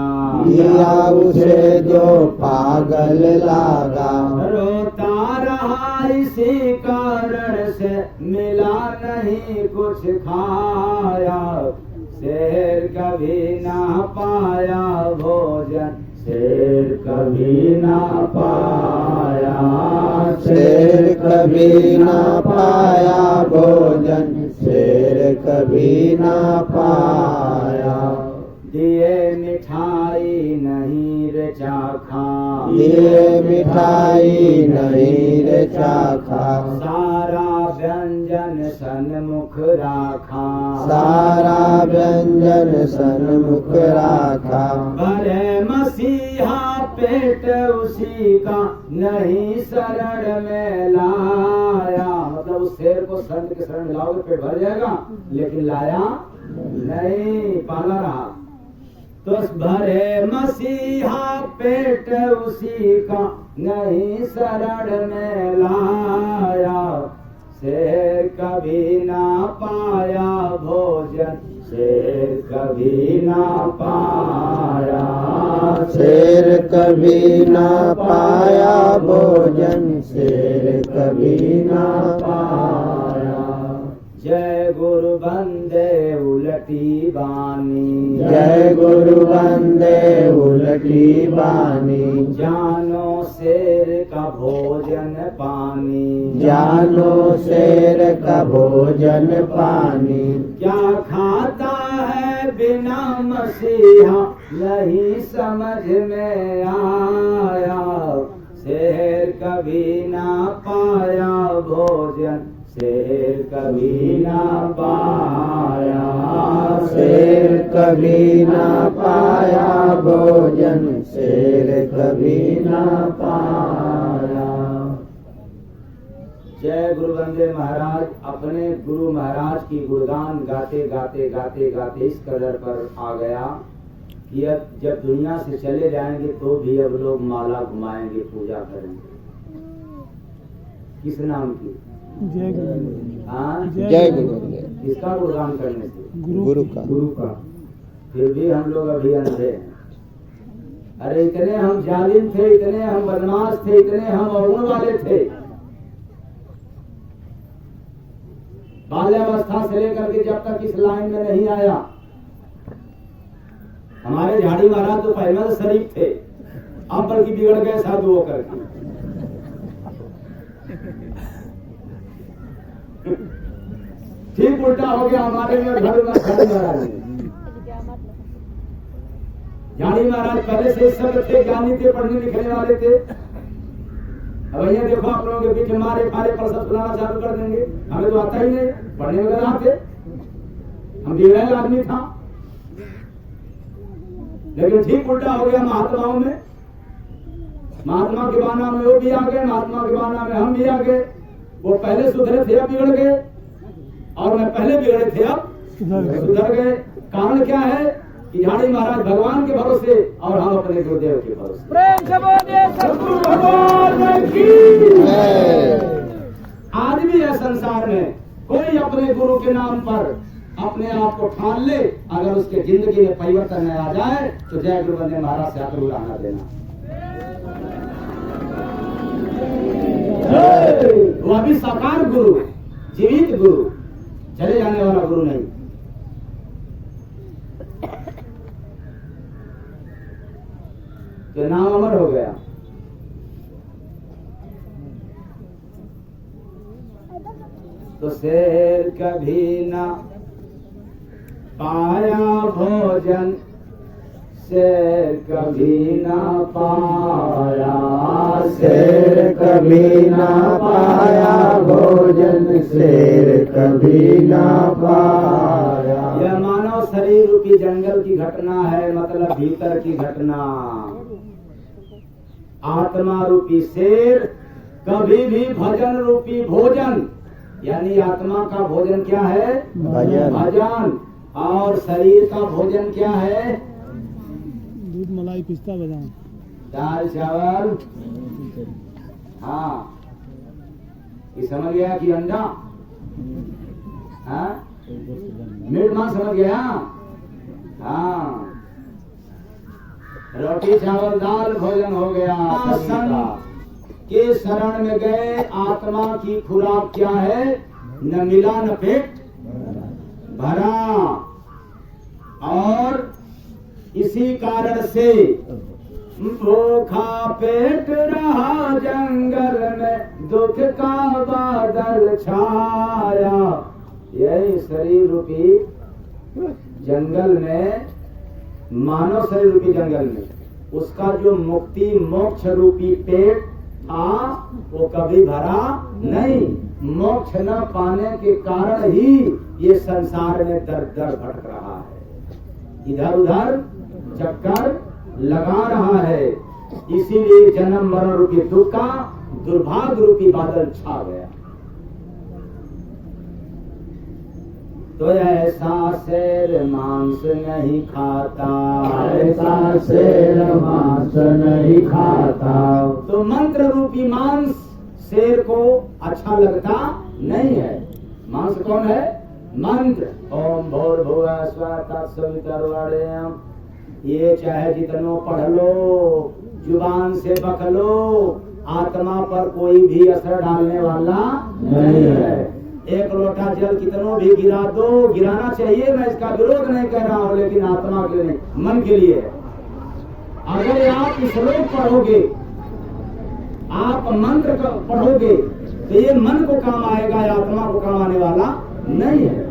दिया उसे जो पागल लागा। रोता रहा इसी कारण से, मिला नहीं कुछ खाया। शेर कभी ना पाया भोजन, शेर कभी ना पाया। शेर कभी ना पाया भोजन, शेर कभी ना पाया। दिए मिठाई नहीं रे चाखा, ये मिठाई नहीं रे चाखा। सारा व्यंजन सन्मुख राखा, सारा व्यंजन सन्मुख राखा। भरे मसीहा पेट उसी का, नहीं शरण में लाया। मतलब उस शेर को संत के शरण में लाओगे पेट भर जाएगा, लेकिन लाया नहीं, पाला रहा। तो भरे मसीहा पेट उसी का, नहीं शरण में लाया। शेर कभी ना पाया भोजन, शेर कभी ना पाया। शेर कभी ना पाया भोजन, शेर कभी ना पाया। जय गुरु बंदे उलटी बानी, जय गुरु वंदे उलटी बानी। जानो शेर का भोजन पानी, जानो शेर का भोजन पानी। क्या खाता है बिना मसीहा, नहीं समझ में आया। शेर कभी ना पाया भोजन, शेर कभी ना पाया। शेर कभी ना पाया भोजन, शेर कभी ना पाया। जय गुरु वंदे महाराज अपने गुरु महाराज की गुणगान गाते गाते गाते गाते इस कदर पर आ गया कि अब जब दुनिया से चले जाएंगे तो भी अब लोग माला घुमाएंगे, पूजा करेंगे। किस नाम की? जय गुरु। हाँ, जय गुरु। किसका गुणगान करने से? गुरु का। गुरु का। फिर भी हम लोग अभी अंधे हैं। अरे इतने हम जालिम थे, इतने हम बदमाश थे, इतने हम अवगुण वाले थे। बाल्यावस्था से लेकर के जब तक इस लाइन में नहीं आया, हमारे झाड़ी महाराज तो पहले से शरीफ थे, अब बल्कि बिगड़ गए साधु होकर के। ठीक उल्टा हो गया हमारे में घर में झाड़ी महाराज ने। झाड़ी महाराज पहले से सब थे, ज्ञानी थे, पढ़ने लिखने वाले थे। अब भैया देखो आप लोगों के बीच हमारे पारे पर सब सुनाना चालू कर देंगे, हमें तो आता ही नहीं, पढ़ने वगैरह थे, हम बिगड़ैल आदमी था। लेकिन ठीक उल्टा हो गया महात्माओं में। महात्मा के बाना में वो भी आ गए, महात्मा के बाना में हम भी आ गए। वो पहले सुधरे थे अब बिगड़ गए, और मैं पहले बिगड़े थे अब सुधर गए। कारण क्या है कि झाड़ी महाराज भगवान के भरोसे और हम अपने गुरुदेव के भरोसे। प्रेम से बोलिए सतगुरु भगवान की आज भी है संसार में कोई अपने गुरु के नाम पर अपने आप को ठान ले, अगर उसके जिंदगी में परिवर्तन न आ जाए तो जय गुरु वंदे महाराज से आकर उड़ाना देना। वो अभी साकार गुरु, जीवित गुरु, चले जाने वाला गुरु नहीं। तो नाम अमर हो गया। तो शेर कभी ना पाया भोजन, शेर कभी ना पाया, शेर कभी ना पाया भोजन, शेर कभी ना पाया। यह मानव शरीर रूपी जंगल की घटना है, मतलब भीतर की घटना। आत्मा रूपी शेर कभी भी भजन रूपी भोजन, यानी आत्मा का भोजन क्या है? भजन। भजन। और शरीर का भोजन क्या है? दूध मलाई पिस्ता बादाम। दाल चावल। हाँ, ये समझ गया कि अंडा? हाँ, मीट मांस समझ गया? हाँ, रोटी चावल दाल भोजन हो गया। संत के शरण में गए, आत्मा की खुराक क्या है? न मिला न पेट भरा, और इसी कारण से भूखा पेट रहा जंगल में, दुख का बादल छाया। यही शरीर रूपी जंगल में, मानव शरीर रूपी जंगल में, उसका जो मुक्ति मोक्ष रूपी पेट था वो कभी भरा नहीं। मोक्ष न पाने के कारण ही ये संसार में दर दर भटक रहा है, इधर उधर चक्कर लगा रहा है। इसीलिए जन्म मरण रूपी दुख का दुर्भाग्य रूपी बादल छा गया। तो ऐसा शेर मांस नहीं खाता, ऐसा शेर मांस नहीं खाता। तो मंत्र रूपी मांस शेर को अच्छा लगता नहीं है। मांस कौन है? मंत्र। ओम भूर्भुवः स्वः तत्सवितुर्वरेण्यं। ये चाहे जितनो पढ़ लो, जुबान से बक लो, आत्मा पर कोई भी असर डालने वाला नहीं है। एक लोटा जल कितनों भी गिरा दो, गिराना चाहिए, मैं इसका विरोध नहीं कर रहा हूँ, लेकिन आत्मा के लिए, मन के लिए। अगर आप श्लोक पढ़ोगे, आप मंत्र पढ़ोगे, तो ये मन को काम आएगा, आत्मा को काम आने वाला नहीं है।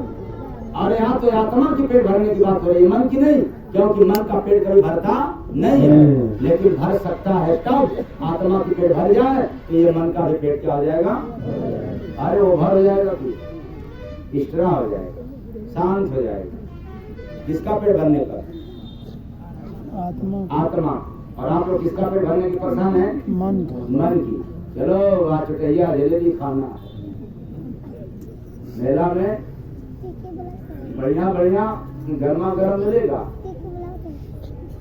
और यहाँ तो आत्मा की पेट भरने की बात हो रही है, मन की नहीं, क्योंकि मन का पेट कभी भरता नहीं है। लेकिन भर सकता है तब आत्मा की पेट भर जाए, तो ये मन का भी पेट क्या हो जाएगा? अरे वो भर हो जाएगा, स्थिरा हो जाएगा, शांत हो जाएगा। किसका पेट भरने का? आत्मा। और आप लोग किसका पेट भरने की परेशान है? मन की। चलो वहाँ चुटैया जलेबी खाना, मेला में बढ़िया बढ़िया गर्मा गर्म मिलेगा।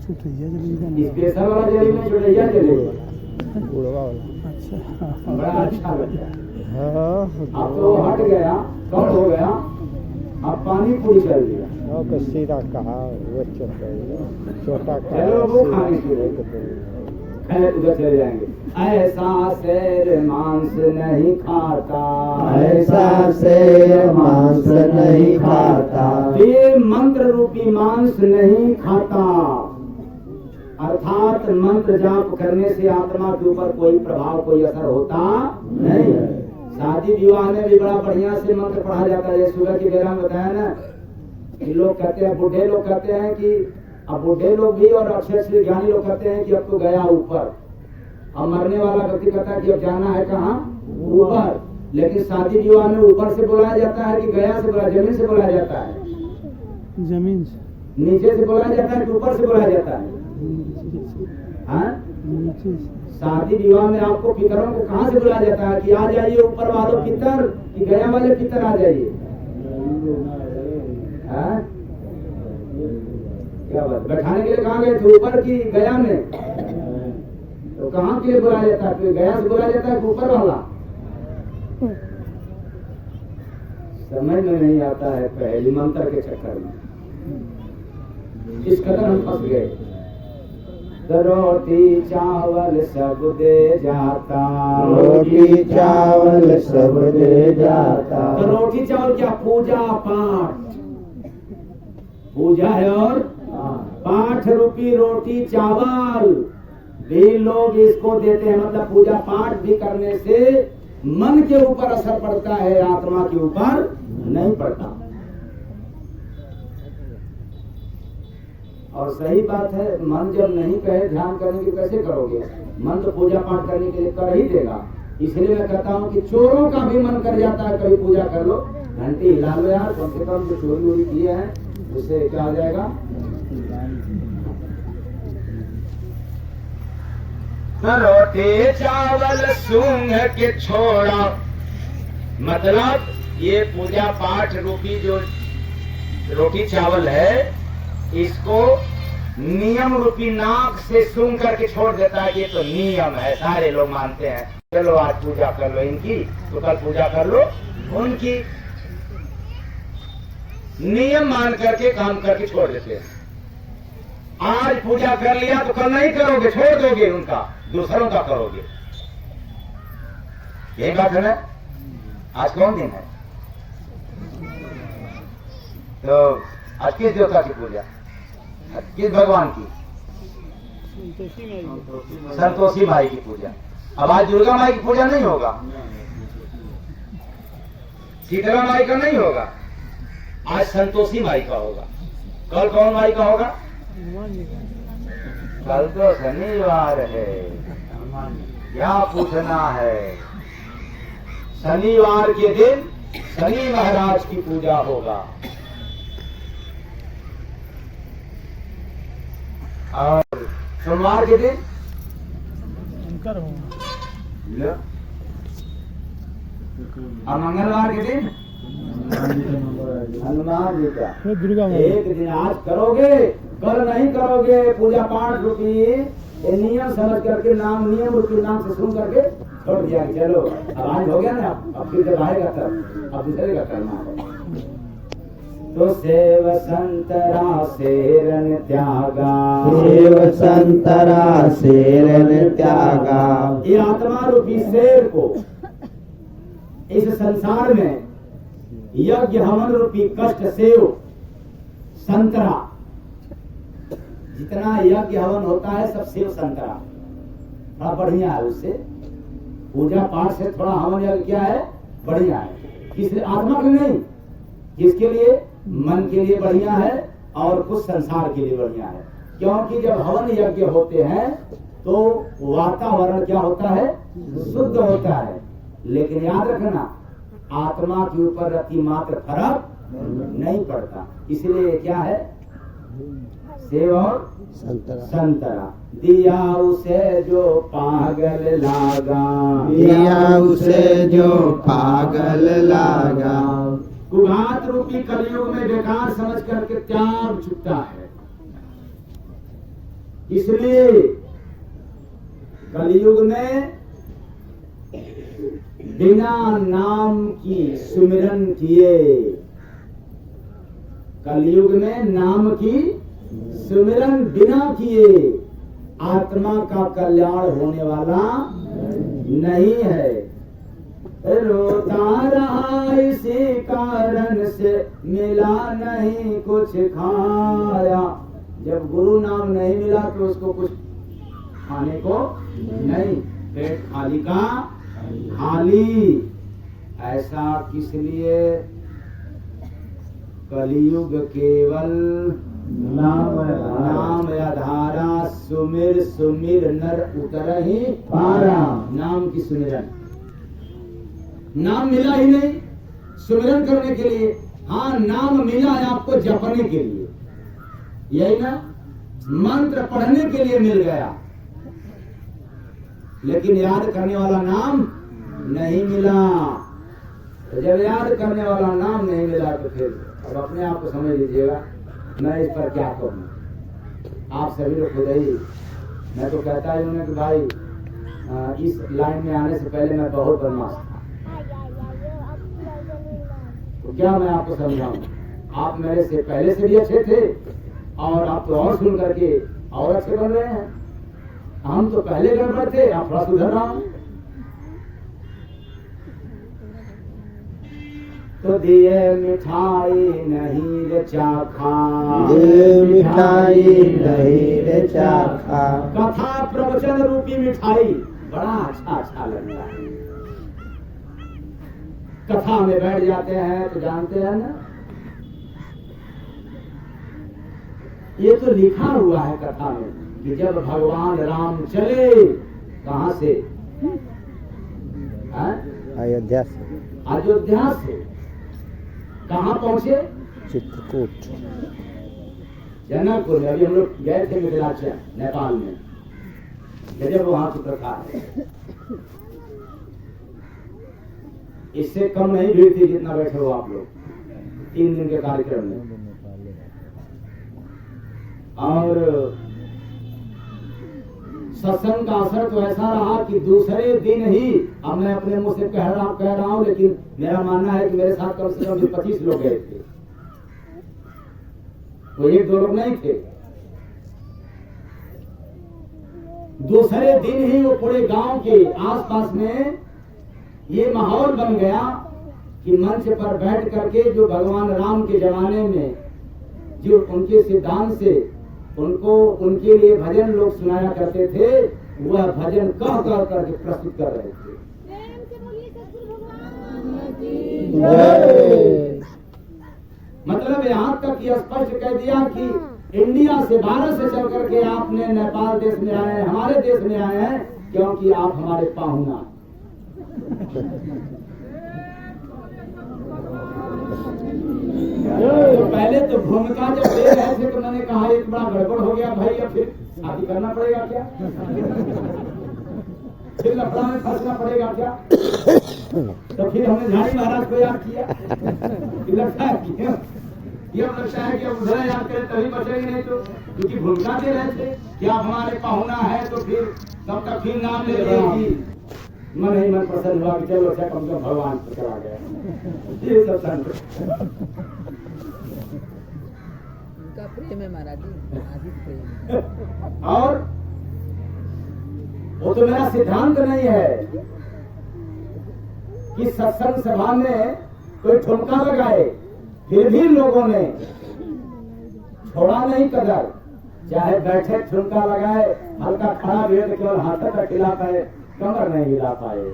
स्पेशल वाला जलेबी में चुटैया जलेबी बड़ा अच्छा लगता है। अब तो हट गया, कम हो गया, अब पानी पूरी कर दिया। सीधा कहा वो छोटा चलो वो खाने की उधर चले जाएंगे। ऐसा शेर मांस नहीं खाता, ऐसा शेर मांस नहीं खाता। ये मंत्र रूपी मांस नहीं खाता, अर्थात मंत्र जाप करने से आत्मा के ऊपर कोई प्रभाव, कोई असर होता नहीं है। शादी विवाह में भी बड़ा बढ़िया से मंत्र पढ़ा जाता है। सुबह की बेला में बताया ना कि लोग कहते हैं, बूढ़े लोग कहते हैं कि, अब बूढ़े लोग भी और अक्षर से ज्ञानी लोग कहते हैं कि अब तो गया ऊपर। अब मरने वाला व्यक्ति कहता है कि अब जाना है कहाँ? ऊपर। लेकिन शादी विवाह में ऊपर से बुलाया जाता है कि गया से बुलाया, जमीन से बुलाया जाता है? जमीन से। नीचे से बुलाया जाता है कि ऊपर से बुलाया जाता है? हाँ, नीचे शादी विवाह में आपको पितरों को कहाँ से बुलाया जाता है कि आ जाइए ऊपर वालों पितर, कि गया वाले पितर आ जाइए? हाँ? क्या बात, बैठाने के लिए कहाँ गए थे, ऊपर की गया में? तो कहाँ के लिए बुलाया जाता है? गया से बुलाया जाता है कि ऊपर वाला? समझ में नहीं आता है पहली मंत्र के चक्कर में, इस कदर हम फंस गए। रोटी चावल सब दे जाता, रोटी चावल सब दे जाता। तो रोटी चावल क्या? पूजा पाठ, पूजा है और पाठ रूपी रोटी चावल भी लोग इसको देते हैं। मतलब पूजा पाठ भी करने से मन के ऊपर असर पड़ता है, आत्मा के ऊपर नहीं पड़ता। और सही बात है, मन जब नहीं कहे ध्यान करने की कैसे करोगे? मन तो पूजा पाठ करने के लिए कर ही देगा। इसलिए मैं कहता हूँ कि चोरों का भी मन कर जाता है कभी पूजा कर लो, घंटी हिला लो यार, कम से कम जो चोरी वोरी किए हैं उससे क्या हो जाएगा। रोटी चावल सूंघ के छोड़ा, मतलब ये पूजा पाठ रूपी जो रोटी चावल है, इसको नियम रूपी नाक से सूंघ करके छोड़ देता है। ये तो नियम है, सारे लोग मानते हैं। चलो आज पूजा कर लो इनकी, तो कल पूजा कर लो उनकी। नियम मान करके काम करके छोड़ देते हैं। आज पूजा कर लिया तो कल नहीं करोगे, छोड़ दोगे उनका, दूसरों का करोगे। यही बात है ना। आज कौन दिन है? तो आज किस देवता की पूजा, किस भगवान की? संतोषी माई की पूजा। अब आज दुर्गा माई की पूजा नहीं होगा, शीतला माई का नहीं होगा, आज संतोषी माई का होगा। कल कौन माई का होगा? कल तो शनिवार है, क्या पूछना है। शनिवार के दिन शनि महाराज की पूजा होगा। और सोमवार के दिन और मंगलवार के दिन हनुमान जी का। दुर्गा एक दिन आज करोगे, कल नहीं करोगे। पूजा पाठ रूपी ये नियम समझ करके, नाम नियम रूपी नाम से सुन करके छोड़ दिया। चलो अब आज हो गया ना, अब फिर जब आएगा तब अब दूसरे का करना है। तो सेव संतरा सेरन त्यागा, सेव संतरा सेरन त्यागा। ये आत्मा रूपी शेर को इस संसार में यज्ञ हवन रूपी कष्ट सेव संतरा, जितना यज्ञ हवन होता है सब सेव संतरा थोड़ा बढ़िया है। उससे पूजा पाठ से थोड़ा हवन यज्ञ क्या है, बढ़िया है। किस आत्मा के नहीं, किसके लिए? मन के लिए बढ़िया है और कुछ संसार के लिए बढ़िया है। क्योंकि जब हवन यज्ञ होते हैं तो वातावरण क्या होता है, शुद्ध होता है। लेकिन याद रखना, आत्मा के ऊपर रति मात्र फर्क नहीं पड़ता। इसलिए क्या है, सेव और संतरा। दिया उसे जो पागल लागा, दिया उसे जो पागल लागा। कुघात रूपी कलयुग में बेकार समझ करके त्याग चुकता है। इसलिए कलयुग में बिना नाम की सुमिरन किए, कलयुग में नाम की सुमिरन बिना किए आत्मा का कल्याण होने वाला नहीं है। रोता रहा इसी कारण से मिला नहीं कुछ खाया। जब गुरु नाम नहीं मिला तो उसको कुछ खाने को नहीं, पेट खाली का खाली। ऐसा किस लिए? कलयुग केवल नाम आधारा, सुमिर सुमिर नर उतरहि पारा। नाम की सुमिरन, नाम मिला ही नहीं सुमिरन करने के लिए। हाँ, नाम मिला है आपको जपने के लिए, यही ना, मंत्र पढ़ने के लिए मिल गया। लेकिन याद करने वाला नाम नहीं मिला। तो जब याद करने वाला नाम नहीं मिला तो फिर अब अपने आप को समझ लीजिएगा मैं इस पर क्या कहूँ। आप सभी लोग खुद ही, मैं तो कहता ही हूँ कि भाई इस लाइन में आने से पहले मैं बहुत बदमाश था। तो क्या मैं आपको समझाऊं, आप मेरे से पहले से भी अच्छे थे और आप तो और सुन करके और अच्छे बन रहे हैं। हम तो पहले गड़बड़ थे, आप थोड़ा सुधर रहा हूं। तो दिए मिठाई नहीं रे चाखा, दिए मिठाई नहीं रे चाखा, कथा प्रवचन रूपी मिठाई बड़ा अच्छा लगता है। कथा में बैठ जाते हैं तो जानते हैं ना, ये तो लिखा हुआ है कथा में कि जब भगवान राम चले कहां से, अयोध्या से, अयोध्या से कहां पहुंचे, चित्रकूट, जनकपुर में। अभी हम लोग गए थे मिथिलांचल नेपाल में, जब वहां की प्रथा है। इससे कम नहीं भीड़ थी जितना बैठे हो आप लोग 3 दिन के कार्यक्रम में। और सत्संग का असर तो ऐसा रहा कि दूसरे दिन ही, अब मैं अपने मुंह से कह रहा हूं लेकिन मेरा मानना है कि मेरे साथ कम से कम 25 लोग गए थे, वो 1-2 लोग नहीं थे। दूसरे दिन ही वो पूरे गांव के आसपास में ये माहौल बन गया कि मंच पर बैठ करके जो भगवान राम के जमाने में जो उनके सिद्धांत से उनको उनके लिए भजन लोग सुनाया करते थे, वह भजन कह करके प्रस्तुत कर रहे थे। मतलब यहाँ तक ये स्पष्ट कह दिया कि इंडिया से, भारत से चल करके आपने नेपाल देश में आए हैं, हमारे देश में आए हैं, क्योंकि आप हमारे पाहुना। तो पहले तो भूमिका जब दे रहे थे तो मैंने कहा एक बड़ा गड़बड़ हो गया भाई, अब फिर शादी करना पड़ेगा क्या, फिर लफड़ा में फंसना पड़ेगा क्या। तो फिर हमने झाड़ी महाराज को याद किया कि लगता है कि अब उधर याद करें तभी बचेंगे, नहीं तो क्योंकि भूमिका दे रहे थे कि आप हमारे पाहुना है, तो फिर तब तक फिर नाम ले लेगी। मन ही मन प्रसन्न हुआ कि चलो अच्छा कम से कम भगवान पर चला गया। ये सब उनका प्रेम है महाराज जी, अधिक प्रेम। और वो तो मेरा सिद्धांत नहीं है कि सत्संग सभा में कोई ठुमका लगाए, फिर भी लोगों ने छोड़ा नहीं कदर, चाहे बैठे ठुमका लगाए, हल्का खड़ा भी है तो केवल हाथों का खिला पाए, कमर नहीं हिला पाए,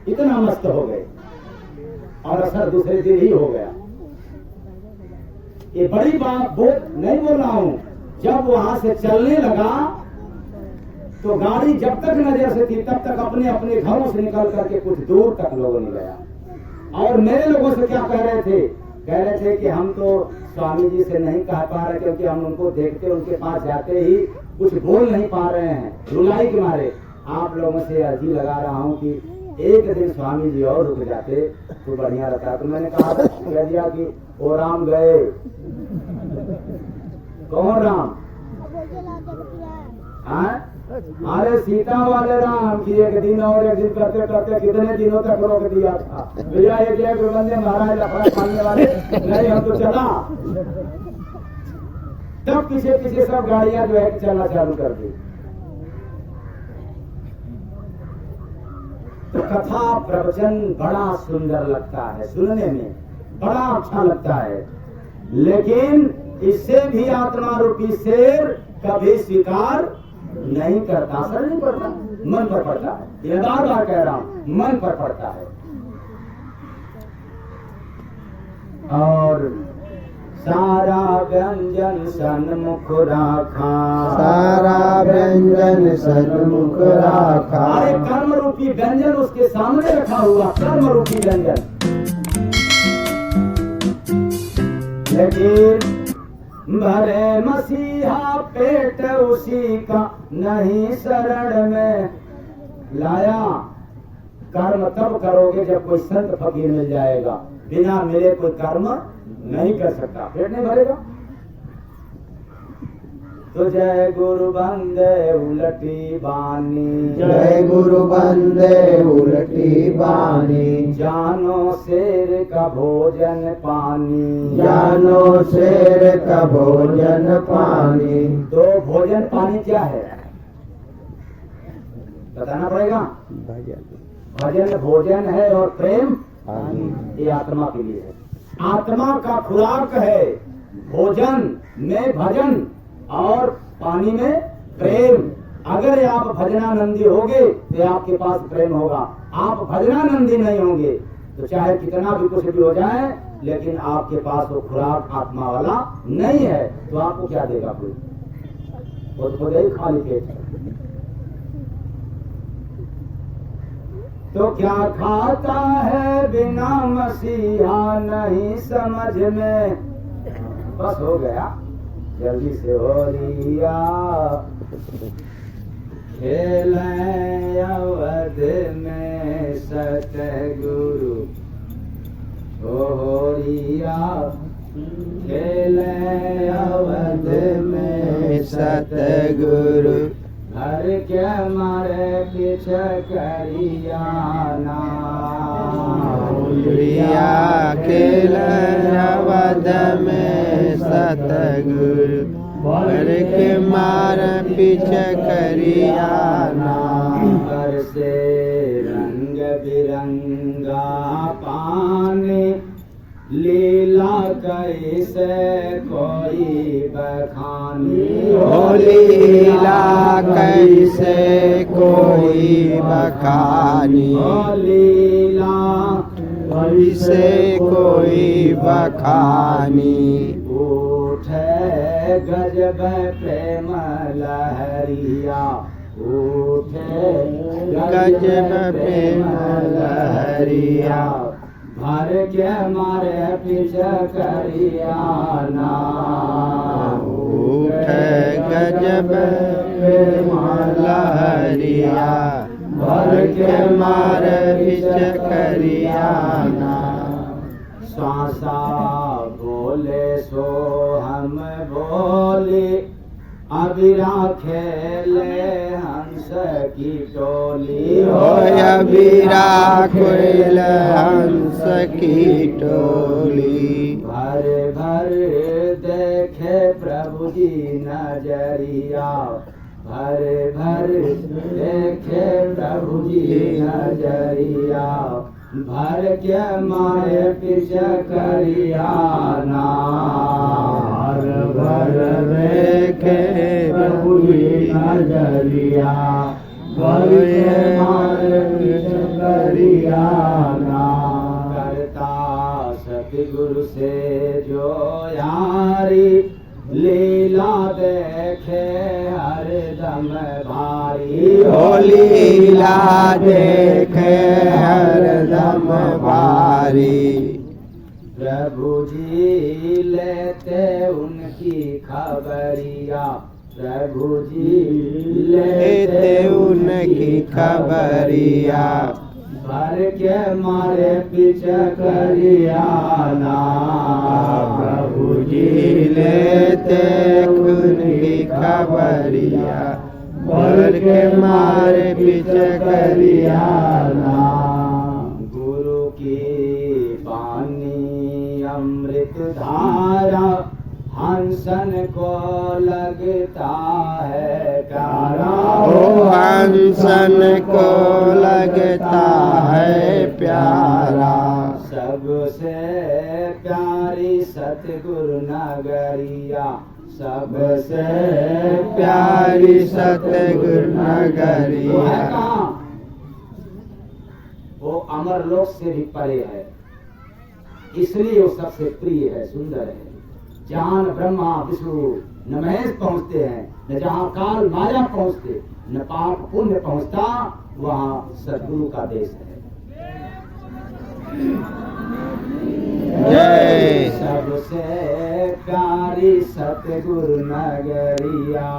इतना मस्त हो गए और असर दूसरे दिन ही हो गया। ये बड़ी बात नहीं बोल रहा हूं, जब वहां से चलने लगा तो गाड़ी जब तक नजर से थी तब तक अपने अपने घरों से निकल करके कुछ दूर तक लोगों ने गया। और मेरे लोगों से क्या कह रहे थे कि हम तो स्वामी जी से नहीं कह पा रहे, क्योंकि हम उनको देखते उनके पास जाते ही कुछ बोल नहीं पा रहे हैं रुलाई के मारे। आप लोगों से अर्जी लगा रहा हूं कि एक दिन स्वामी जी और रुक जाते तो बढ़िया रहता। तो मैंने कह दिया कि वो राम गए। कौन राम? अरे सीता वाले राम की एक दिन और एक दिन करते करते कितने दिनों तक रोक दिया था भैया। एक बंदे महाराज लफड़ा खाने वाले नहीं, हम तो चला। तब पीछे पीछे सब गाड़ियां जो है चलना चालू कर दी। तो कथा प्रवचन बड़ा सुंदर लगता है, सुनने में बड़ा अच्छा लगता है, लेकिन इससे भी आत्मा रूपी शेर कभी स्वीकार नहीं करता, असर नहीं पड़ता, मन पर पड़ता है। ये बार बार कह रहा हूं, मन पर पड़ता है। और सारा व्यंजन सन्मुख राखा, सारा व्यंजन सन्मुख राखा। अरे कर्म रूपी व्यंजन उसके सामने रखा हुआ, कर्म रूपी व्यंजन। लेकिन भले मसीहा पेट उसी का नहीं शरण में, लाया। कर्म तब करोगे जब कोई संत फकीर मिल जाएगा, बिना मिले कोई कर्म नहीं कर सकता, पेट नहीं भरेगा। तो जय गुरु बंदे उलटी बानी, जय गुरु बंदे उलटी बानी, जानो शेर का भोजन पानी, जानो शेर का भोजन पानी। तो भोजन पानी क्या है बताना पड़ेगा। भजन भोजन है और प्रेम ये आत्मा के लिए है। आत्मा का खुराक है भोजन में भजन और पानी में प्रेम। अगर आप भजनानंदी होगे तो आपके पास प्रेम होगा। आप भजनानंदी नहीं होंगे तो चाहे कितना भी कुछ भी हो जाए, लेकिन आपके पास वो खुराक आत्मा वाला नहीं है, तो आपको क्या देगा कोई? वो तो खुद ही खाली पेट है। तो क्या खाता है बिना मसीहा नहीं समझ में। बस हो गया, जल्दी से हो लिया। खेल अवध में सतगुरु हो रिया, खेल अवध में सतगुरु घर के मारे पीछे करियाना। प्रिया खेल अवध में सतगुरु घर के मार पीछे करियाना। घर से रंग बिरंगा पानी, लीला कैसे कोई बखानी। ओ लीला कैसे कोई बखानी, ओ लीला कैसे कोई बखानी। उठे गजब प्रेम लहरिया, उठे गजब प्रेम लहरिया। भर के मारे पीछे करियाना। उठे गजब प्रेम लहरिया, भर के मार पीछे करियाना। श्वासा बोले सो हम बोले, अबिरा खेले हंस की टोली। ओ अबीरा कोयल हंस की टोली। भर भर देखे प्रभु जी नजरिया, भर भर देखे प्रभु जी नजरिया। भर के मारे पीछे करियाना। भर भर देखे प्रभु जी नजरिया, भर के मारे पीछे करियाना। करता सतगुरु से जो यारी, लीला देखे हरदम भारी। ओ लीला देखे हरदम भारी। प्रभु जी लेते उनकी खबरिया, प्रभु जी लेते उनकी खबरिया। भर के मारे पीछे करियाना। प्रभु जी लेते उनकी खबरिया, भर के मारे पीछे करियाना। गुरु की पानी अमृत धारा, हंसन को लगता है प्यारा। ओ हंसन को लगता है प्यारा। सबसे प्यारी सतगुरु नगरिया, सबसे प्यारी सतगुरु वो है नगरिया। कहाँ? वो अमर लोक से भी परे है, इसलिए वो सबसे प्रिय है, सुंदर है। जहाँ न ब्रह्मा विष्णु न महेश पहुँचते हैं, न जहाँ काल माया पहुँचते, न पाप पुण्य पहुँचता, वहाँ सद्गुरु का देश है। जय। सबसे प्यारी सतगुरु नगरिया,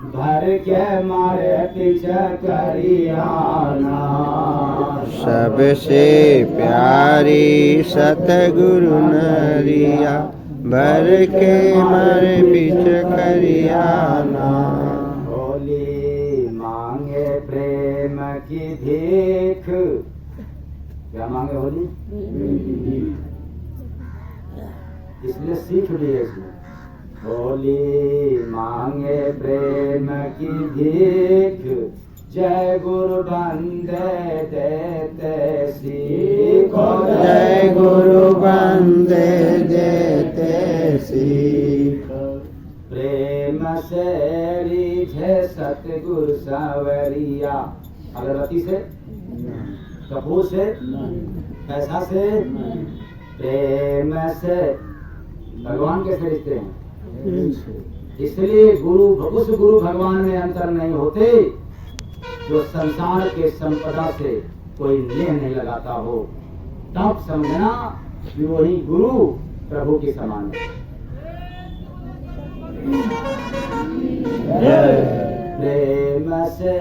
भर के मारे पीछे करियाना। सबसे प्यारी सतगुरु नरिया भर के मारे बीच करियाना। होली मांगे प्रेम की भीख। क्या मांगे होली? इसलिए सीख ली है इसमें। होली मांगे प्रेम की भीख, जय गुरु बंदे देते सीखो। जय गुरु बंदे देते सीख। प्रेम से रीझे सतगुरु सावरिया। अगरबत्ती से, कपूर से, पैसा से, प्रेम से। भगवान कैसे रिश्ते हैं? इसलिए गुरु, उस गुरु भगवान में अंतर नहीं होते जो संसार के संपदा से कोई लेन नहीं लगाता हो। तब समझना कि वही गुरु प्रभु के समान है। प्रेम से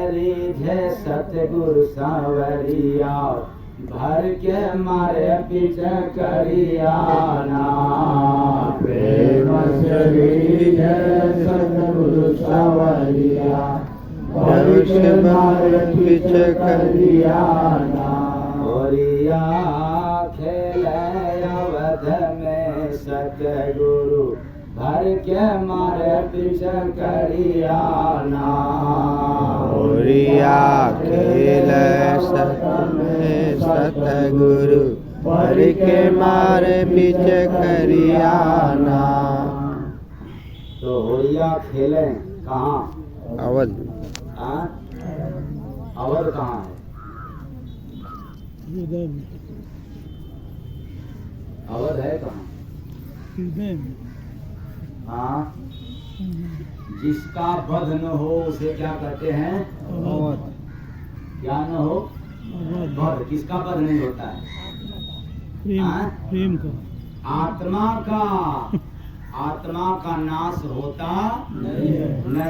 रिझे सतगुरु सावरिया, भर के मारे पीछे करियाना। प्रेम से रिझे सतगुरु सावरिया, भर के मारे पीछे करियाना। होरिया खेले अवध में सतगुरु, भर के मारे पीछे करियाना। होरिया खेल सत में सतगुरु, भर के मारे बीच करियाना। तो होरिया खेले कहाँ? अवध। हाँ? अवध कहाँ है? हृदय में, अवध है कहाँ? हृदय में। हाँ, जिसका वध न हो उसे क्या कहते हैं? अवध। क्या न हो? अवध। वध। किसका वध नहीं होता है? प्रेम, हाँ? प्रेम का। आत्मा का, आत्मा का नाश होता नहीं है। नहीं।